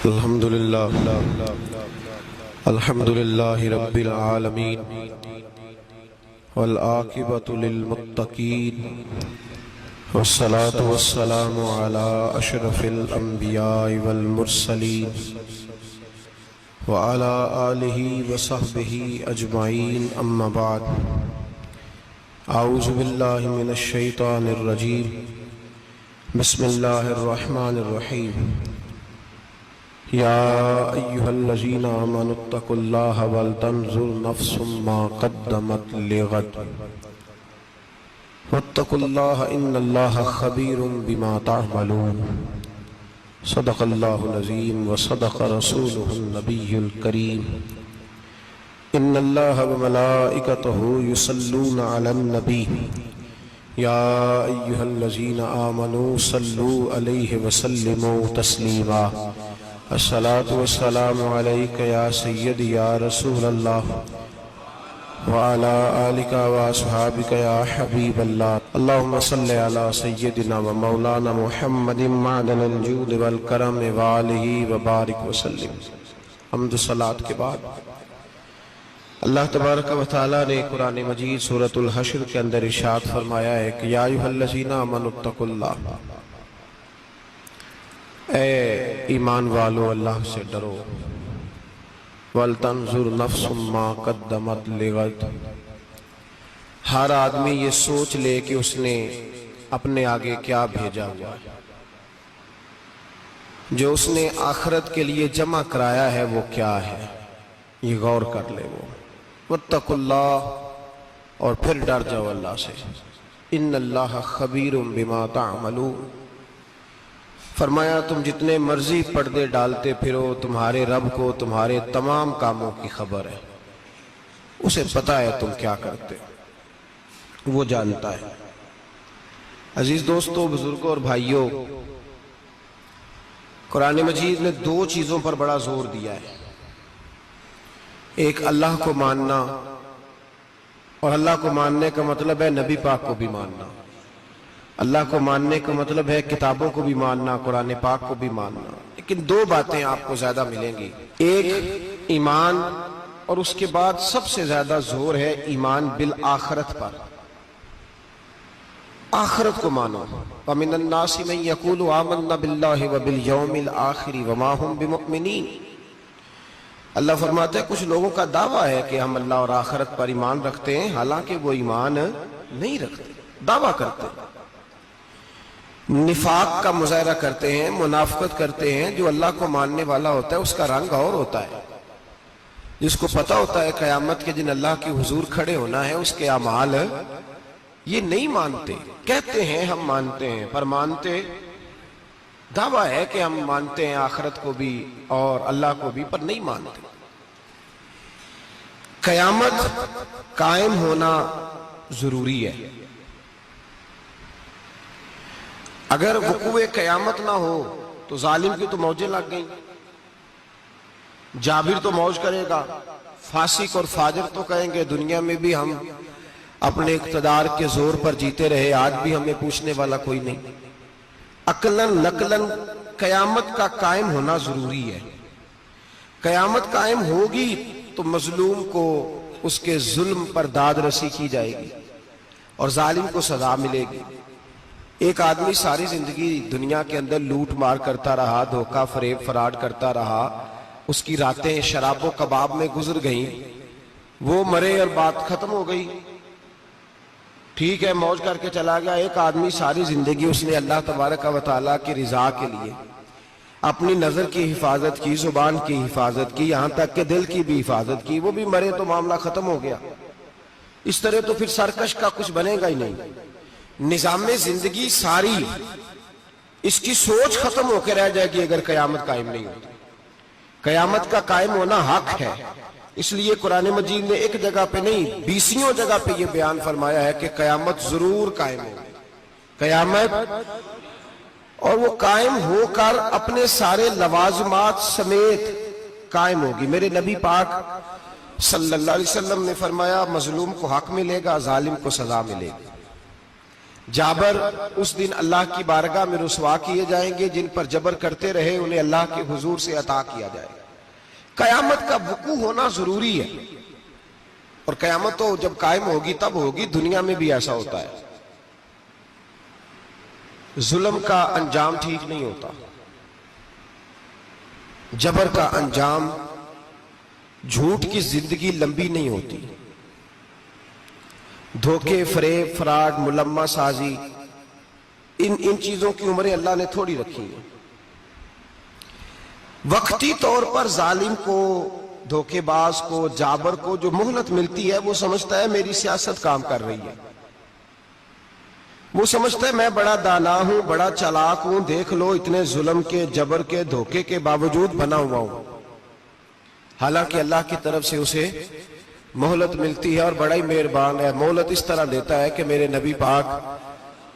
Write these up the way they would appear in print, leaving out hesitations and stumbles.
الحمد للہ رب العالمین والعاقبۃ للمتقین والصلاة والسلام علی اشرف الانبیاء والمرسلین وعلی آلہ وصحبہ اجمعین اما بعد اعوذ باللہ من الشیطان الرجیم بسم اللہ الرحمن الرحیم یا ایہا الذین آمنوا اتقوا اللہ ولتنظر نفس ما قدمت لغد واتقوا اللہ ان اللہ خبیر بما تعملون صدق اللہ العظیم وصدق رسولہ النبی الکریم ان اللہ وملائکتہ یصلون علی النبی یا ایہا الذین آمنوا صلوا علیہ وسلموا تسلیما الصلاة والسلام علیک یا سیدی یا رسول اللہ وعلا آلک واصحابک یا حبیب اللہ اللہم صلی علی سیدنا و مولانا محمد معدن الجود والکرم وآلہ وبارک وسلم۔ حمد و صلاة کے بعد اللہ تبارک و تعالیٰ نے قرآن مجید سورۃ الحشر کے اندر ارشاد فرمایا ہے کہ یا ایھا الذین آمنوا اتقوا اللہ، اے ایمان والو اللہ سے ڈرو، وَلْتَنْظُرْ نَفْسٌ مَا قَدَّمَتْ لِغَدٍ، ہر آدمی یہ سوچ لے کہ اس نے اپنے آگے کیا بھیجا ہوا ہے، جو اس نے آخرت کے لیے جمع کرایا ہے وہ کیا ہے، یہ غور کر لے وہ۔ وَاتَّقُوا اللَّهَ، اور پھر ڈر جاؤ اللہ سے، اِنَّ اللَّهَ خَبِيرٌ بِمَا تَعْمَلُونَ، فرمایا تم جتنے مرضی پردے ڈالتے پھرو، تمہارے رب کو تمہارے تمام کاموں کی خبر ہے، اسے پتا ہے تم کیا کرتے، وہ جانتا ہے۔ عزیز دوستو، بزرگوں اور بھائیوں، قرآن مجید نے دو چیزوں پر بڑا زور دیا ہے، ایک اللہ کو ماننا، اور اللہ کو ماننے کا مطلب ہے نبی پاک کو بھی ماننا، اللہ کو ماننے کا مطلب ہے کتابوں کو بھی ماننا، قرآن پاک کو بھی ماننا۔ لیکن دو باتیں آپ کو زیادہ ملیں گی، ایک ایمان، اور اس کے بعد سب سے زیادہ زور ہے ایمان بالآخرت پر، آخرت کو مانو۔ وَمِنَ النَّاسِ مَن يَقُولُ آمَنَّا بِاللَّهِ وَبِالْيَوْمِ الْآخِرِ وَمَا هُمْ بِمُؤْمِنِينَ، اللہ فرماتا ہے کچھ لوگوں کا دعویٰ ہے کہ ہم اللہ اور آخرت پر ایمان رکھتے ہیں، حالانکہ وہ ایمان نہیں رکھتے، دعویٰ کرتے ہیں، نفاق کا مظاہرہ کرتے ہیں، منافقت کرتے ہیں۔ جو اللہ کو ماننے والا ہوتا ہے اس کا رنگ اور ہوتا ہے، جس کو پتا ہوتا ہے قیامت کے دن اللہ کے حضور کھڑے ہونا ہے، اس کے اعمال یہ نہیں مانتے، کہتے ہیں ہم مانتے ہیں، پر مانتے، دعویٰ ہے کہ ہم مانتے ہیں آخرت کو بھی اور اللہ کو بھی، پر نہیں مانتے۔ قیامت قائم ہونا ضروری ہے، اگر وقوع قیامت نہ ہو تو ظالم کی تو موجیں لگ گئیں، جابر تو موج کرے گا، فاسق اور فاجر تو کہیں گے دنیا میں بھی ہم اپنے اقتدار کے زور پر جیتے رہے، آج بھی ہمیں پوچھنے والا کوئی نہیں۔ عقلاً نقلاً قیامت کا قائم ہونا ضروری ہے، قیامت قائم ہوگی تو مظلوم کو اس کے ظلم پر داد رسی کی جائے گی اور ظالم کو سزا ملے گی۔ ایک آدمی ساری زندگی دنیا کے اندر لوٹ مار کرتا رہا، دھوکہ فریب فراڈ کرتا رہا، اس کی راتیں شراب و کباب میں گزر گئیں، وہ مرے اور بات ختم ہو گئی، ٹھیک ہے موج کر کے چلا گیا۔ ایک آدمی ساری زندگی اس نے اللہ تبارک و تعالیٰ کی رضا کے لیے اپنی نظر کی حفاظت کی، زبان کی حفاظت کی، یہاں تک کہ دل کی بھی حفاظت کی، وہ بھی مرے تو معاملہ ختم ہو گیا۔ اس طرح تو پھر سرکش کا کچھ بنے گا ہی نہیں، نظام زندگی ساری اس کی سوچ ختم ہو کے رہ جائے گی اگر قیامت قائم نہیں ہوتی۔ قیامت کا قائم ہونا حق ہے، اس لیے قرآن مجید نے ایک جگہ پہ نہیں 20 جگہ پہ یہ بیان فرمایا ہے کہ قیامت ضرور قائم ہوگی، قیامت، اور وہ قائم ہو کر اپنے سارے لوازمات سمیت قائم ہوگی۔ میرے نبی پاک صلی اللہ علیہ وسلم نے فرمایا مظلوم کو حق ملے گا، ظالم کو سزا ملے گی۔ جابر اس دن اللہ کی بارگاہ میں رسوا کیے جائیں گے، جن پر جبر کرتے رہے انہیں اللہ کے حضور سے عطا کیا جائے گا۔ قیامت کا وقوع ہونا ضروری ہے، اور قیامت تو جب قائم ہوگی تب ہوگی، دنیا میں بھی ایسا ہوتا ہے۔ ظلم کا انجام ٹھیک نہیں ہوتا، جبر کا انجام، جھوٹ کی زندگی لمبی نہیں ہوتی، دھوکے، فریب، فراڈ، ملمہ سازی، ان چیزوں کی عمریں اللہ نے تھوڑی رکھی ہیں۔ وقتی طور پر ظالم کو، دھوکے باز کو، جابر کو جو مہلت ملتی ہے وہ سمجھتا ہے میری سیاست کام کر رہی ہے، وہ سمجھتا ہے میں بڑا دانا ہوں، بڑا چالاک ہوں، دیکھ لو اتنے ظلم کے، جبر کے، دھوکے کے باوجود بنا ہوا ہوں۔ حالانکہ اللہ کی طرف سے اسے مہلت ملتی ہے، اور بڑا ہی مہربان ہے، مہلت اس طرح دیتا ہے کہ میرے نبی پاک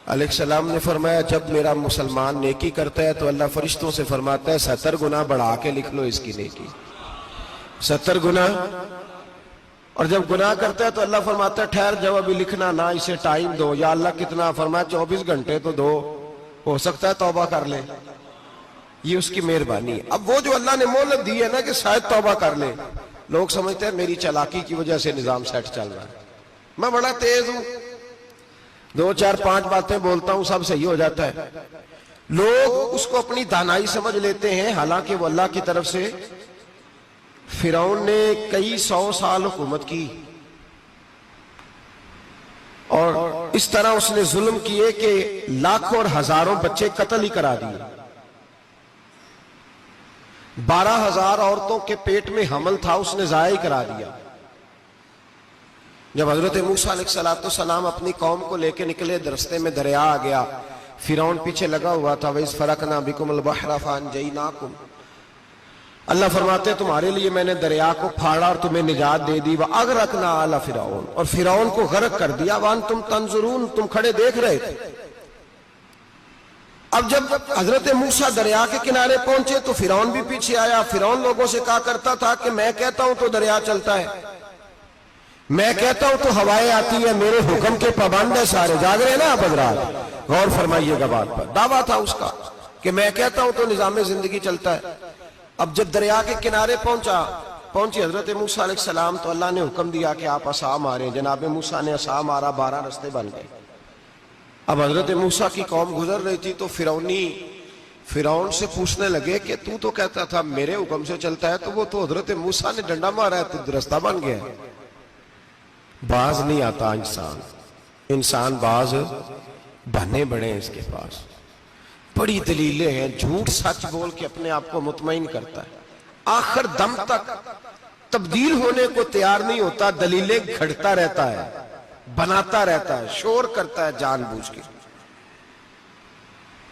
علیہ السلام نے فرمایا جب میرا مسلمان نیکی کرتا ہے تو اللہ فرشتوں سے فرماتا ہے 70 گنا بڑھا کے لکھ لو اس کی نیکی، 70 گنا۔ اور جب گناہ کرتا ہے تو اللہ فرماتا ہے ٹھہر جاؤ ابھی لکھنا نہ، اسے ٹائم دو۔ یا اللہ کتنا؟ فرمایا 24 گھنٹے تو دو، ہو سکتا ہے توبہ کر لے، یہ اس کی مہربانی ہے۔ اب وہ جو اللہ نے مہلت دی ہے نا کہ شاید توبہ کر لے، لوگ سمجھتے ہیں میری چالاکی کی وجہ سے نظام سیٹ چل رہا ہے، میں بڑا تیز ہوں، 2 4 5 باتیں بولتا ہوں سب صحیح ہو جاتا ہے۔ لوگ اس کو اپنی دانائی سمجھ لیتے ہیں، حالانکہ وہ اللہ کی طرف سے۔ فرعون نے کئی 100 سال حکومت کی، اور اس طرح اس نے ظلم کیے کہ لاکھوں اور ہزاروں بچے قتل ہی کرا دیے، 12,000 عورتوں کے پیٹ میں حمل تھا اس نے ضائع کرا دیا۔ جب حضرت موسیٰ علیہ السلام اپنی قوم کو لے کے نکلے، رستے میں دریا آ گیا، فرعون پیچھے لگا ہوا تھا، وَإِذْ فَرَقْنَا بِكُمُ الْبَحْرَ فَأَنْجَيْنَاكُمْ، اللہ فرماتے تمہارے لیے میں نے دریا کو پھاڑا اور تمہیں نجات دے دی، وَأَغْرَقْنَا آلَ فِرْعَوْنَ، اور فرعون کو غرق کر دیا، وَأَنْتُمْ تَنْظُرُونَ، تم کھڑے دیکھ رہے تھے۔ اب جب حضرت موسیٰ دریا کے کنارے پہنچے تو فرعون بھی پیچھے آیا۔ فرعون لوگوں سے کہا کرتا تھا کہ میں کہتا ہوں تو دریا چلتا ہے، میں کہتا ہوں تو ہوائیں آتی ہیں، میرے حکم کے پابند ہے سارے۔ جاگ رہے نا آپ حضرات، غور فرمائیے گا بات پر۔ دعویٰ تھا اس کا کہ میں کہتا ہوں تو نظام زندگی چلتا ہے۔ اب جب دریا کے کنارے پہنچی حضرت موسیٰ علیہ السلام تو اللہ نے حکم دیا کہ آپ عصا ماریں۔ جناب موسیٰ نے عصا مارا، 12 رستے بن گئے۔ اب حضرت موسیٰ کی قوم گزر رہی تھی تو فرعون سے پوچھنے لگے کہ تو کہتا تھا میرے حکم سے چلتا ہے، تو وہ تو حضرت موسیٰ نے ڈنڈا مارا ہے تو رستہ بن گیا ہے۔ باز نہیں آتا انسان باز بنے بڑے ہیں اس کے پاس، بڑی دلیلیں ہیں، جھوٹ سچ بول کے اپنے آپ کو مطمئن کرتا ہے، آخر دم تک تبدیل ہونے کو تیار نہیں ہوتا، دلیلیں گھڑتا رہتا ہے، بناتا رہتا ہے، شور کرتا ہے جان بوجھ کے۔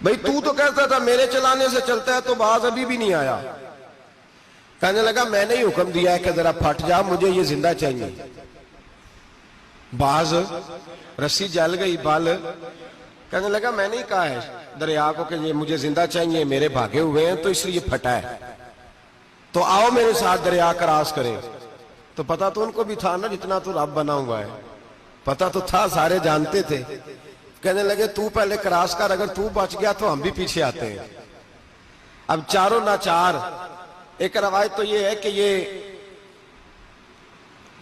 بھئی تو کہتا تھا میرے چلانے سے چلتا ہے، تو باز ابھی بھی نہیں آیا۔ کہنے لگا میں نے ہی حکم دیا ہے کہ ذرا پھٹ جا، مجھے یہ زندہ چاہیے۔ باز رسی جل گئی، بال کہنے لگا میں نے ہی کہا ہے دریا کو کہ یہ مجھے زندہ چاہیے، میرے بھاگے ہوئے ہیں تو اس لیے پھٹا ہے، تو آؤ میرے ساتھ دریا کراس کریں۔ تو پتا تو ان کو بھی تھا نا، جتنا تو رب بنا ہوا ہے پتا تو تھا، سارے جانتے تھے۔ کہنے لگے تو پہلے کراس کر، اگر تو بچ گیا تو ہم بھی پیچھے آتے ہیں۔ اب چاروں ناچار۔ ایک روایت تو یہ ہے کہ یہ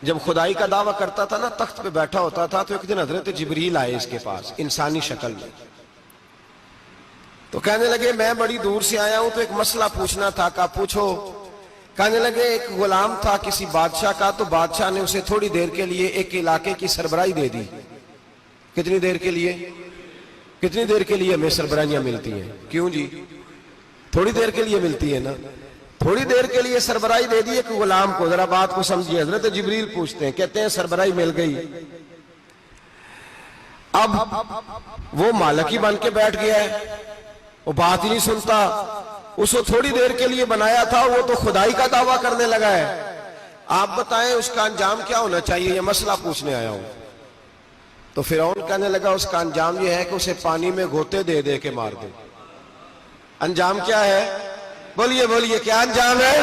جب خدائی کا دعویٰ کرتا تھا نا، تخت پہ بیٹھا ہوتا تھا، تو ایک دن حضرت جبریل آئے اس کے پاس انسانی شکل میں، تو کہنے لگے میں بڑی دور سے آیا ہوں تو ایک مسئلہ پوچھنا تھا۔ کہا پوچھو۔ کہنے لگے ایک غلام تھا کسی بادشاہ کا، تو بادشاہ نے اسے تھوڑی دیر کے لیے ایک علاقے کی سربراہی دے دی۔ کتنی دیر کے لیے؟ کتنی دیر کے لیے ہمیں سربراہیاں ملتی ہیں؟ کیوں جی؟ تھوڑی دیر کے لیے ملتی ہے نا، تھوڑی دیر کے لیے سربراہی دے دی ایک غلام کو۔ ذرا بات کو سمجھیے، حضرت جبریل پوچھتے ہیں، کہتے ہیں سربراہی مل گئی، اب وہ مالک ہی بن کے بیٹھ گیا ہے، وہ بات ہی نہیں سنتا، اس کو تھوڑی دیر کے لیے بنایا تھا، وہ تو خدائی کا دعویٰ کرنے لگا ہے۔ آپ بتائیں اس کا انجام کیا ہونا چاہیے؟ یہ مسئلہ پوچھنے آیا ہوں۔ تو فرعون کہنے لگا اس کا انجام یہ ہے کہ اسے پانی میں گھوتے دے دے کے مار دے۔ انجام کیا ہے؟ بولیے بولیے، کیا انجام ہے؟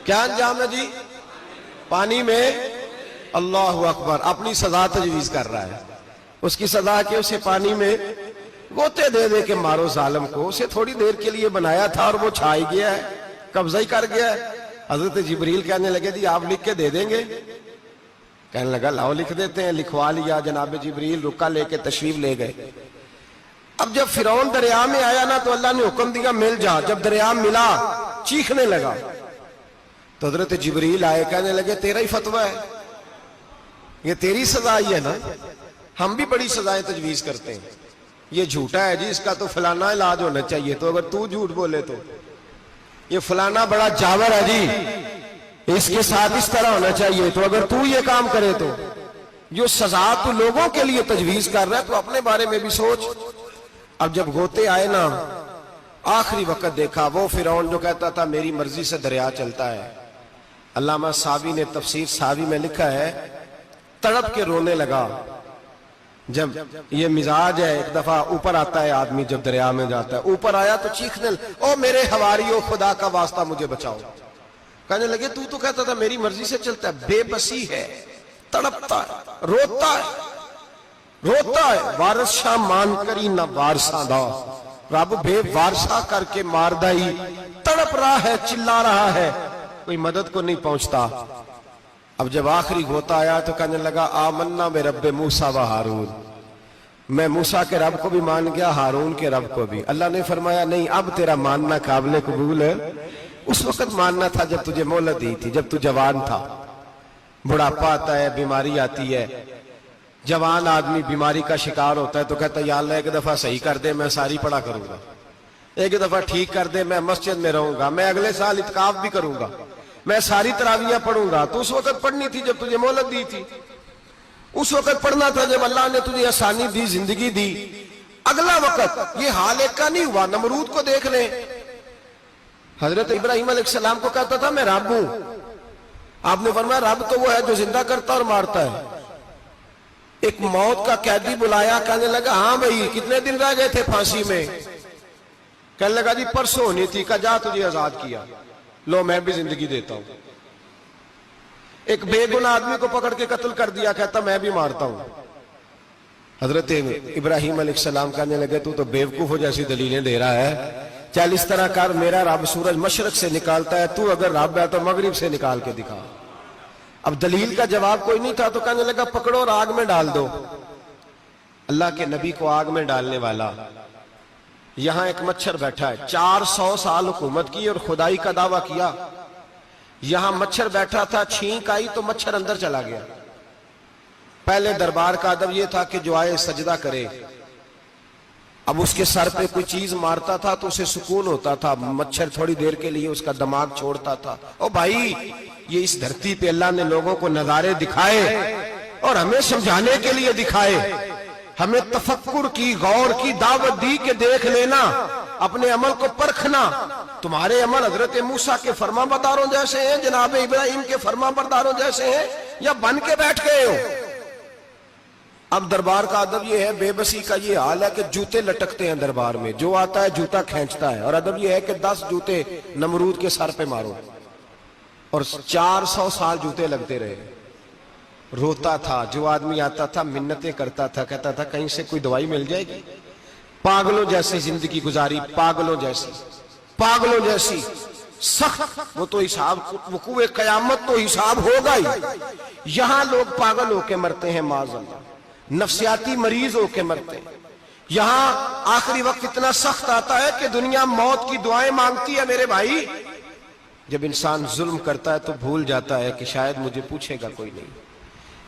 کیا انجام ہے جی؟ پانی میں۔ اللہ اکبر، اپنی سزا تجویز کر رہا ہے۔ اس کی سزا کہ اسے پانی میں غوطے دے دے کے مارو ظالم کو. اسے تھوڑی دیر کے لیے بنایا تھا اور وہ چھائی گیا ہے, قبضہ ہی کر گیا ہے. حضرت جبریل کہنے لگے جی آپ لکھ کے دے دیں گے؟ کہنے لگا لاؤ لکھ دیتے ہیں. لکھوا لیا. جناب جبریل رکا لے کے تشریف لے گئے. اب جب فرعون دریا میں آیا نا تو اللہ نے حکم دیا مل جا. جب دریا ملا چیخنے لگا تو حضرت جبریل آئے, کہنے لگے تیرا ہی فتویٰ ہے, یہ تیری سزا ہی ہے نا. ہم بھی بڑی سزائیں تجویز کرتے ہیں. یہ جھوٹا ہے جی, اس کا تو فلانا علاج ہونا چاہیے, تو اگر تو جھوٹ بولے تو یہ فلانا بڑا جاور ہے جی, اس کے ساتھ اس طرح ہونا چاہیے, تو اگر تو یہ کام کرے تو جو سزا تو لوگوں کے لیے تجویز کر رہا ہے تو اپنے بارے میں بھی سوچ. اب جب غوطے آئے نا آخری وقت دیکھا وہ فرعون جو کہتا تھا میری مرضی سے دریا چلتا ہے. علامہ ساوی نے تفسیر ساوی میں لکھا ہے تڑپ کے رونے لگا. جب یہ مزاج ہے, ایک دفعہ اوپر آتا ہے آدمی جب دریا میں جاتا ہے, اوپر آیا تو چیخنے او میرے حواریو خدا کا واسطہ مجھے بچاؤ. کہنے لگے تو کہتا تھا میری مرضی سے چلتا ہے. بے بسی ہے, تڑپتا ہے, روتا ہے. وارث شاہ مان کری نہ وارثہ دا, رب بے وارثہ کر کے مار دائی. تڑپ رہا ہے, چلا رہا ہے, کوئی مدد کو نہیں پہنچتا. اب جب آخری غوطہ آیا تو کہنے لگا آمنا بے رب موسیٰ و ہارون, میں موسیٰ کے رب کو بھی مان گیا, ہارون کے رب کو بھی. اللہ نے فرمایا نہیں, اب تیرا ماننا قابل قبول ہے. اس وقت ماننا تھا جب تجھے مہلت دی تھی, جب تو جوان تھا. بڑھاپا آتا ہے, بیماری آتی ہے, جوان آدمی بیماری کا شکار ہوتا ہے تو کہتا ہے یا اللہ ایک دفعہ صحیح کر دے, میں ساری پڑھا کروں گا. ایک دفعہ ٹھیک کر دے, میں مسجد میں رہوں گا, میں اگلے سال اعتکاف بھی کروں گا, میں ساری تراویحیں پڑھوں گا. تو اس وقت پڑھنی تھی جب تجھے مہلت دی تھی. اس وقت پڑھنا تھا جب اللہ نے تجھے آسانی دی, زندگی دی. اگلا وقت یہ حال ایک کا نہیں ہوا. نمرود کو دیکھ لیں, حضرت ابراہیم علیہ السلام کو کہتا تھا میں رب ہوں. آپ نے فرمایا رب تو وہ ہے جو زندہ کرتا اور مارتا ہے. ایک موت کا قیدی بلایا, کہنے لگا ہاں بھائی کتنے دن رہ گئے تھے پھانسی میں؟ کہنے لگا جی پرسوں ہونی تھی. کہا جا تجھے آزاد کیا, لو میں بھی زندگی دیتا ہوں. ایک بے گناہ آدمی کو پکڑ کے قتل کر دیا, کہتا میں بھی مارتا ہوں. حضرت ابراہیم علیہ السلام کہنے لگے تو بیوقوفوں جیسی دلیلیں دے رہا ہے. چل اس طرح کر, میرا رب سورج مشرق سے نکالتا ہے, تو اگر رب ہے تو مغرب سے نکال کے دکھا. اب دلیل کا جواب کوئی نہیں تھا تو کہنے لگا پکڑو اور آگ میں ڈال دو. اللہ کے نبی کو آگ میں ڈالنے والا. یہاں ایک مچھر بیٹھا ہے, 400 سال حکومت کی اور خدائی کا دعویٰ کیا. یہاں مچھر بیٹھا تھا, چھینک آئی تو مچھر اندر چلا گیا. پہلے دربار کا ادب یہ تھا کہ جو آئے سجدہ کرے. اب اس کے سر پہ کوئی چیز مارتا تھا تو اسے سکون ہوتا تھا. مچھر تھوڑی دیر کے لیے اس کا دماغ چھوڑتا تھا. او بھائی یہ اس دھرتی پہ اللہ نے لوگوں کو نظارے دکھائے اور ہمیں سمجھانے کے لیے دکھائے. ہمیں تفکر کی, غور کی دعوت دی کہ دیکھ لینا, اپنے عمل کو پرکھنا. تمہارے عمل حضرت موسیٰ کے فرما برداروں جیسے ہیں, جناب ابراہیم کے فرما برداروں جیسے ہیں, یا بن کے بیٹھ گئے ہو؟ اب دربار کا ادب یہ ہے, بے بسی کا یہ حال ہے کہ جوتے لٹکتے ہیں دربار میں, جو آتا ہے جوتا کھینچتا ہے. اور ادب یہ ہے کہ 10 جوتے نمرود کے سر پہ مارو. اور 400 سال جوتے لگتے رہے. روتا تھا, جو آدمی آتا تھا منتیں کرتا تھا, کہتا تھا کہیں سے کوئی دوائی مل جائے گی. پاگلوں جیسی زندگی گزاری, پاگلوں جیسی سخت. وہ تو حساب, وقوع قیامت تو حساب ہوگا ہی. یہاں لوگ پاگل ہو کے مرتے ہیں, معاذ اللہ, نفسیاتی مریض ہو کے مرتے ہیں. یہاں آخری وقت اتنا سخت آتا ہے کہ دنیا موت کی دعائیں مانگتی ہے. میرے بھائی جب انسان ظلم کرتا ہے تو بھول جاتا ہے کہ شاید مجھے پوچھے گا کوئی نہیں.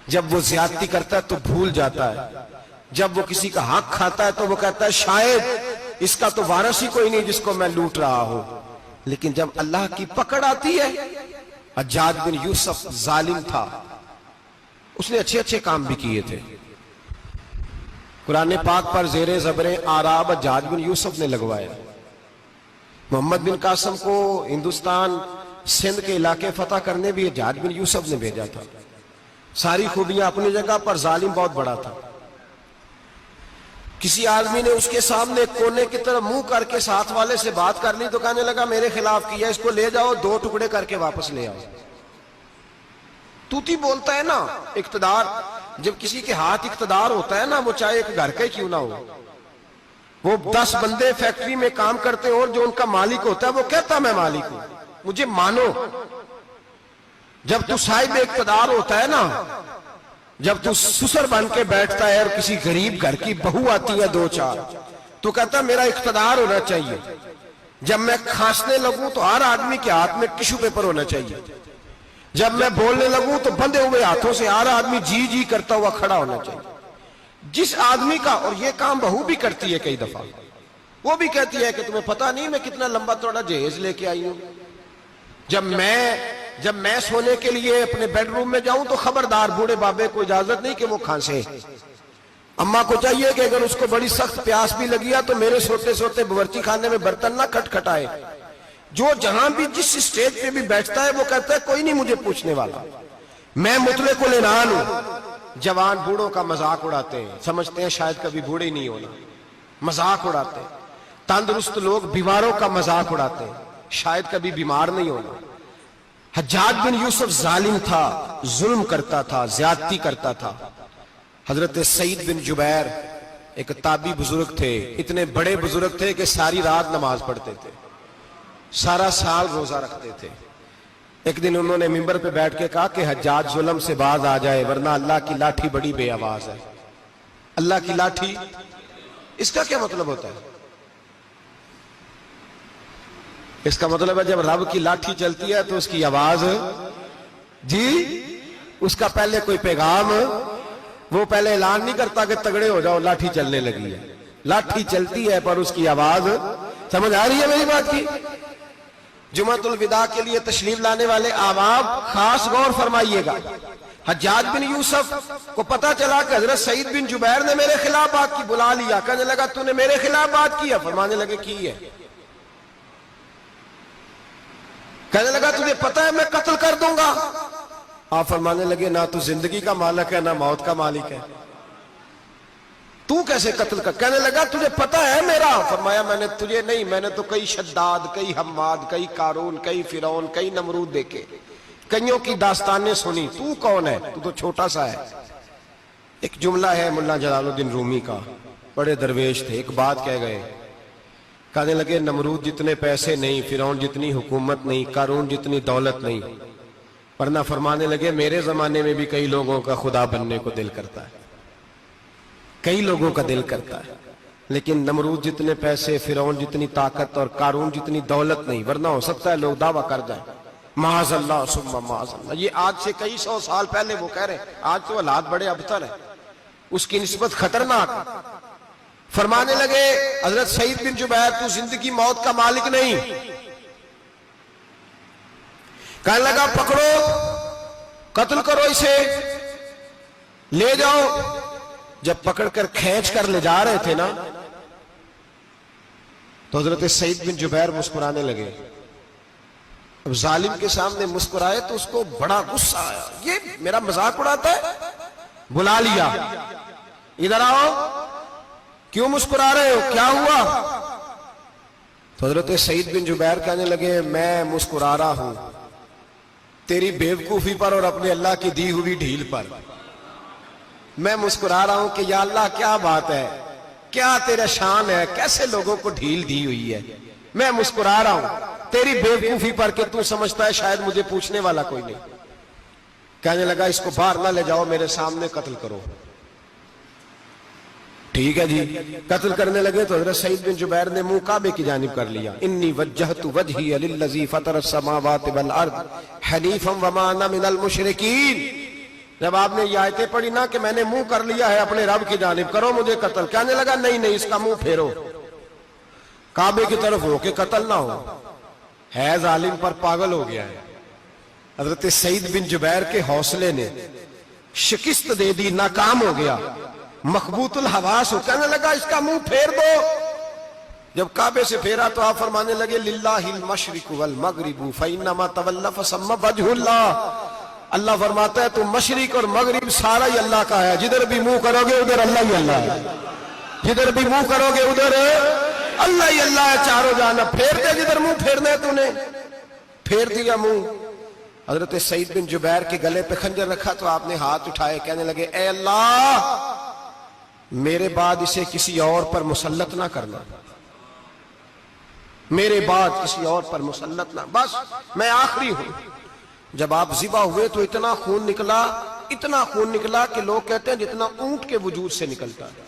جب وہ زیادتی کرتا ہے تو بھول جاتا ہے. جب وہ کسی کا حق کھاتا ہے تو وہ کہتا ہے شاید اس کا تو وارث ہی کوئی نہیں جس کو میں لوٹ رہا ہوں. لیکن جب اللہ کی پکڑ آتی ہے, حجاج بن یوسف ظالم تھا, اس نے اچھے کام بھی کیے تھے. قرآن پاک پر زیر زبریں آراب حجاج بن یوسف نے لگوائے. محمد بن قاسم کو ہندوستان سندھ کے علاقے فتح کرنے بھی حجاج بن یوسف نے بھیجا تھا. ساری خوبیاں اپنی جگہ پر, ظالم بہت بڑا تھا. کسی آدمی نے اس کے سامنے کونے کی طرف منہ کر کے ساتھ والے سے بات کر لی تو کہنے لگا میرے خلاف کیا, اس کو لے جاؤ, 2 ٹکڑے کر کے واپس لے آؤ. توتی بولتا ہے نا, اقتدار. جب کسی کے ہاتھ اقتدار ہوتا ہے نا، وہ چاہے ایک گھر کا ہی کیوں نہ ہو، وہ 10 بندے فیکٹری میں کام کرتے ہیں اور جو ان کا مالک ہوتا ہے وہ کہتا میں مالک ہوں، مجھے مانو۔ جب تو صاحب اقتدار ہوتا ہے نا، جب تو سسر بن کے بیٹھتا ہے اور کسی غریب گھر کی بہو آتی ہے 2-4 تو کہتا میرا اقتدار ہونا چاہیے، جب میں کھانسنے لگوں تو ہر آدمی کے ہاتھ میں ٹشو پیپر ہونا چاہیے، جب میں بولنے لگوں تو بندھے ہوئے ہاتھوں سے ہر آدمی جی جی کرتا ہوا کھڑا ہونا چاہیے۔ جس آدمی کا، اور یہ کام بہو بھی کرتی ہے کئی دفعہ، وہ بھی کہتی ہے کہ تمہیں پتا نہیں میں کتنا لمبا چوڑا جہیز لے کے آئی ہوں، جب میں سونے کے لیے اپنے بیڈ روم میں جاؤں تو خبردار بوڑھے بابے کو اجازت نہیں کہ وہ کھانسے، اماں کو چاہیے کہ اگر اس کو بڑی سخت پیاس بھی لگی ہے تو میرے سوتے سوتے باورچی خانے میں برتن نہ کھٹکھٹائے۔ جو جہاں بھی جس اسٹیج پہ بھی بیٹھتا ہے وہ کہتا ہے کوئی نہیں مجھے پوچھنے والا، میں مطلق العنان ہوں۔ جوان بوڑھوں کا مذاق اڑاتے ہیں، سمجھتے ہیں شاید کبھی بوڑھے نہیں ہونا، مذاق اڑاتے ہیں۔ تندرست لوگ بیماروں کا مذاق اڑاتے ہیں، شاید کبھی بیمار نہیں ہونا۔ حجاج بن یوسف ظالم تھا، ظلم کرتا تھا، زیادتی کرتا تھا۔ حضرت سعید بن جبیر ایک تابعی بزرگ تھے، اتنے بڑے بزرگ تھے کہ ساری رات نماز پڑھتے تھے، سارا سال روزہ رکھتے تھے۔ ایک دن انہوں نے منبر پہ بیٹھ کے کہا کہ حجاج ظلم سے باز آ جائے ورنہ اللہ کی لاٹھی بڑی بے آواز ہے۔ اللہ کی لاٹھی، اس کا کیا مطلب ہوتا ہے؟ اس کا مطلب ہے جب رب کی لاٹھی چلتی ہے تو اس کی آواز، جی اس کا پہلے کوئی پیغام، وہ پہلے اعلان نہیں کرتا کہ تگڑے ہو جاؤ لاٹھی چلنے لگی ہے، لاٹھی چلتی ہے پر اس کی آواز، سمجھ آ رہی ہے میری بات کی؟ جمعۃ الوداع کے لیے تشریف لانے والے احباب خاص غور فرمائیے گا۔ حجاج بن یوسف کو پتا چلا کہ حضرت سعید بن جبیر نے میرے خلاف بات کی، بلا لیا، کہنے لگا تو نے میرے خلاف بات کی ہے؟ فرمانے لگے کی ہے۔ کہنے لگا تجھے پتا ہے میں قتل کر دوں گا؟ آپ فرمانے لگے نہ تو زندگی کا مالک ہے نہ موت کا مالک ہے، تو کیسے قتل کر؟ کہنے لگا تجھے پتا ہے میرا؟ فرمایا میں نے تجھے نہیں، میں نے تو کئی شداد، کئی حماد، کئی قارون، کئی فرعون، کئی نمرود دیکھے، کئیوں کی داستانیں سنی، تو کون ہے؟ تو چھوٹا سا ہے۔ ایک جملہ ہے ملا جلال الدین رومی کا، بڑے درویش تھے، ایک بات کہہ گئے، کہنے لگے نمرود جتنے پیسے نہیں، فرعون جتنی حکومت نہیں، قارون جتنی دولت نہیں، ورنہ فرمانے لگے میرے زمانے میں بھی کئی لوگوں کا خدا بننے کو دل کرتا ہے، کئی لوگوں کا دل کرتا ہے، لیکن نمرود جتنے پیسے، فرعون جتنی طاقت اور قارون جتنی دولت نہیں، ورنہ ہو سکتا ہے لوگ دعویٰ کر جائیں معاذ اللہ ثم معاذ اللہ۔ یہ آج سے کئی 100 سال پہلے وہ کہہ رہے ہیں، آج تو حالات بڑے ابتر ہیں، اس کی نسبت خطرناک ہے۔ فرمانے لگے حضرت سعید بن جبیر تو زندگی موت کا مالک نہیں۔ کہنے لگا پکڑو، قتل کرو اسے، لے جاؤ۔ جب پکڑ کر کھینچ کر لے جا رہے تھے نا تو حضرت سعید بن جبیر مسکرانے لگے۔ اب ظالم کے سامنے مسکرائے تو اس کو بڑا غصہ آیا، یہ میرا مذاق اڑاتا ہے؟ بلا لیا، ادھر آؤ، کیوں مسکرا رہے ہو، کیا ہوا؟ تو حضرت سعید بن جبیر کہنے لگے میں مسکرا رہا ہوں تیری بیوقوفی پر اور اپنے اللہ کی دی ہوئی ڈھیل پر۔ میں مسکرا رہا ہوں کہ یا اللہ کیا بات ہے، کیا تیرا شان ہے، کیسے لوگوں کو ڈھیل دی ہوئی ہے۔ میں مسکرا رہا ہوں تیری بیوقوفی پر کہ تو سمجھتا ہے شاید مجھے پوچھنے والا کوئی نہیں۔ کہنے لگا اس کو باہر نہ لے جاؤ، میرے سامنے قتل کرو۔ ٹھیک ہے جی، قتل کرنے لگے تو حضرت سعید بن جبیر نے منہ کعبے کی جانب کر لیا، انی وجہت وجہی للذی فطر السماوات والارض حنیفا وما انا من المشرکین۔ جب آپ نے یہ آیتیں پڑھی نا کہ میں نے منہ کر لیا ہے اپنے رب کی جانب، کرو مجھے قتل، کہنے لگا نہیں نہیں، اس کا منہ پھیرو، کعبے کی طرف ہو کے قتل نہ ہو، ہے ظالم پر پاگل ہو گیا ہے۔ حضرت سعید بن جبیر کے حوصلے نے شکست دے دی، ناکام ہو گیا، مخبوط الحواس ہو، کہنے لگا اس کا منہ پھیر دو۔ جب کعبے سے پھیرا تو آپ فرمانے لگے للہ المشرق والمغرب فإنما تولى فثم وجه اللہ۔ اللہ فرماتا ہے تو مشرق اور مغرب سارا ہی اللہ کا ہے، جدھر بھی منہ کرو گے ادھر اللہ ہی اللہ ہے، جدھر بھی منہ کرو گے ادھر اللہ ہی اللہ ہے، چاروں جانب۔ پھیر دے جدھر منہ پھیرنا ہے، تو نے پھیر دیا منہ۔ حضرت سعید بن جبیر کے گلے پہ خنجر رکھا تو آپ نے ہاتھ اٹھائے، کہنے لگے اے اللہ میرے بعد اسے کسی اور پر مسلط نہ کرنا، میرے بعد کسی اور پر مسلط نہ، بس میں آخری ہوں۔ جب آپ ذبح ہوئے تو اتنا خون نکلا کہ لوگ کہتے ہیں جتنا اونٹ کے وجود سے نکلتا ہے،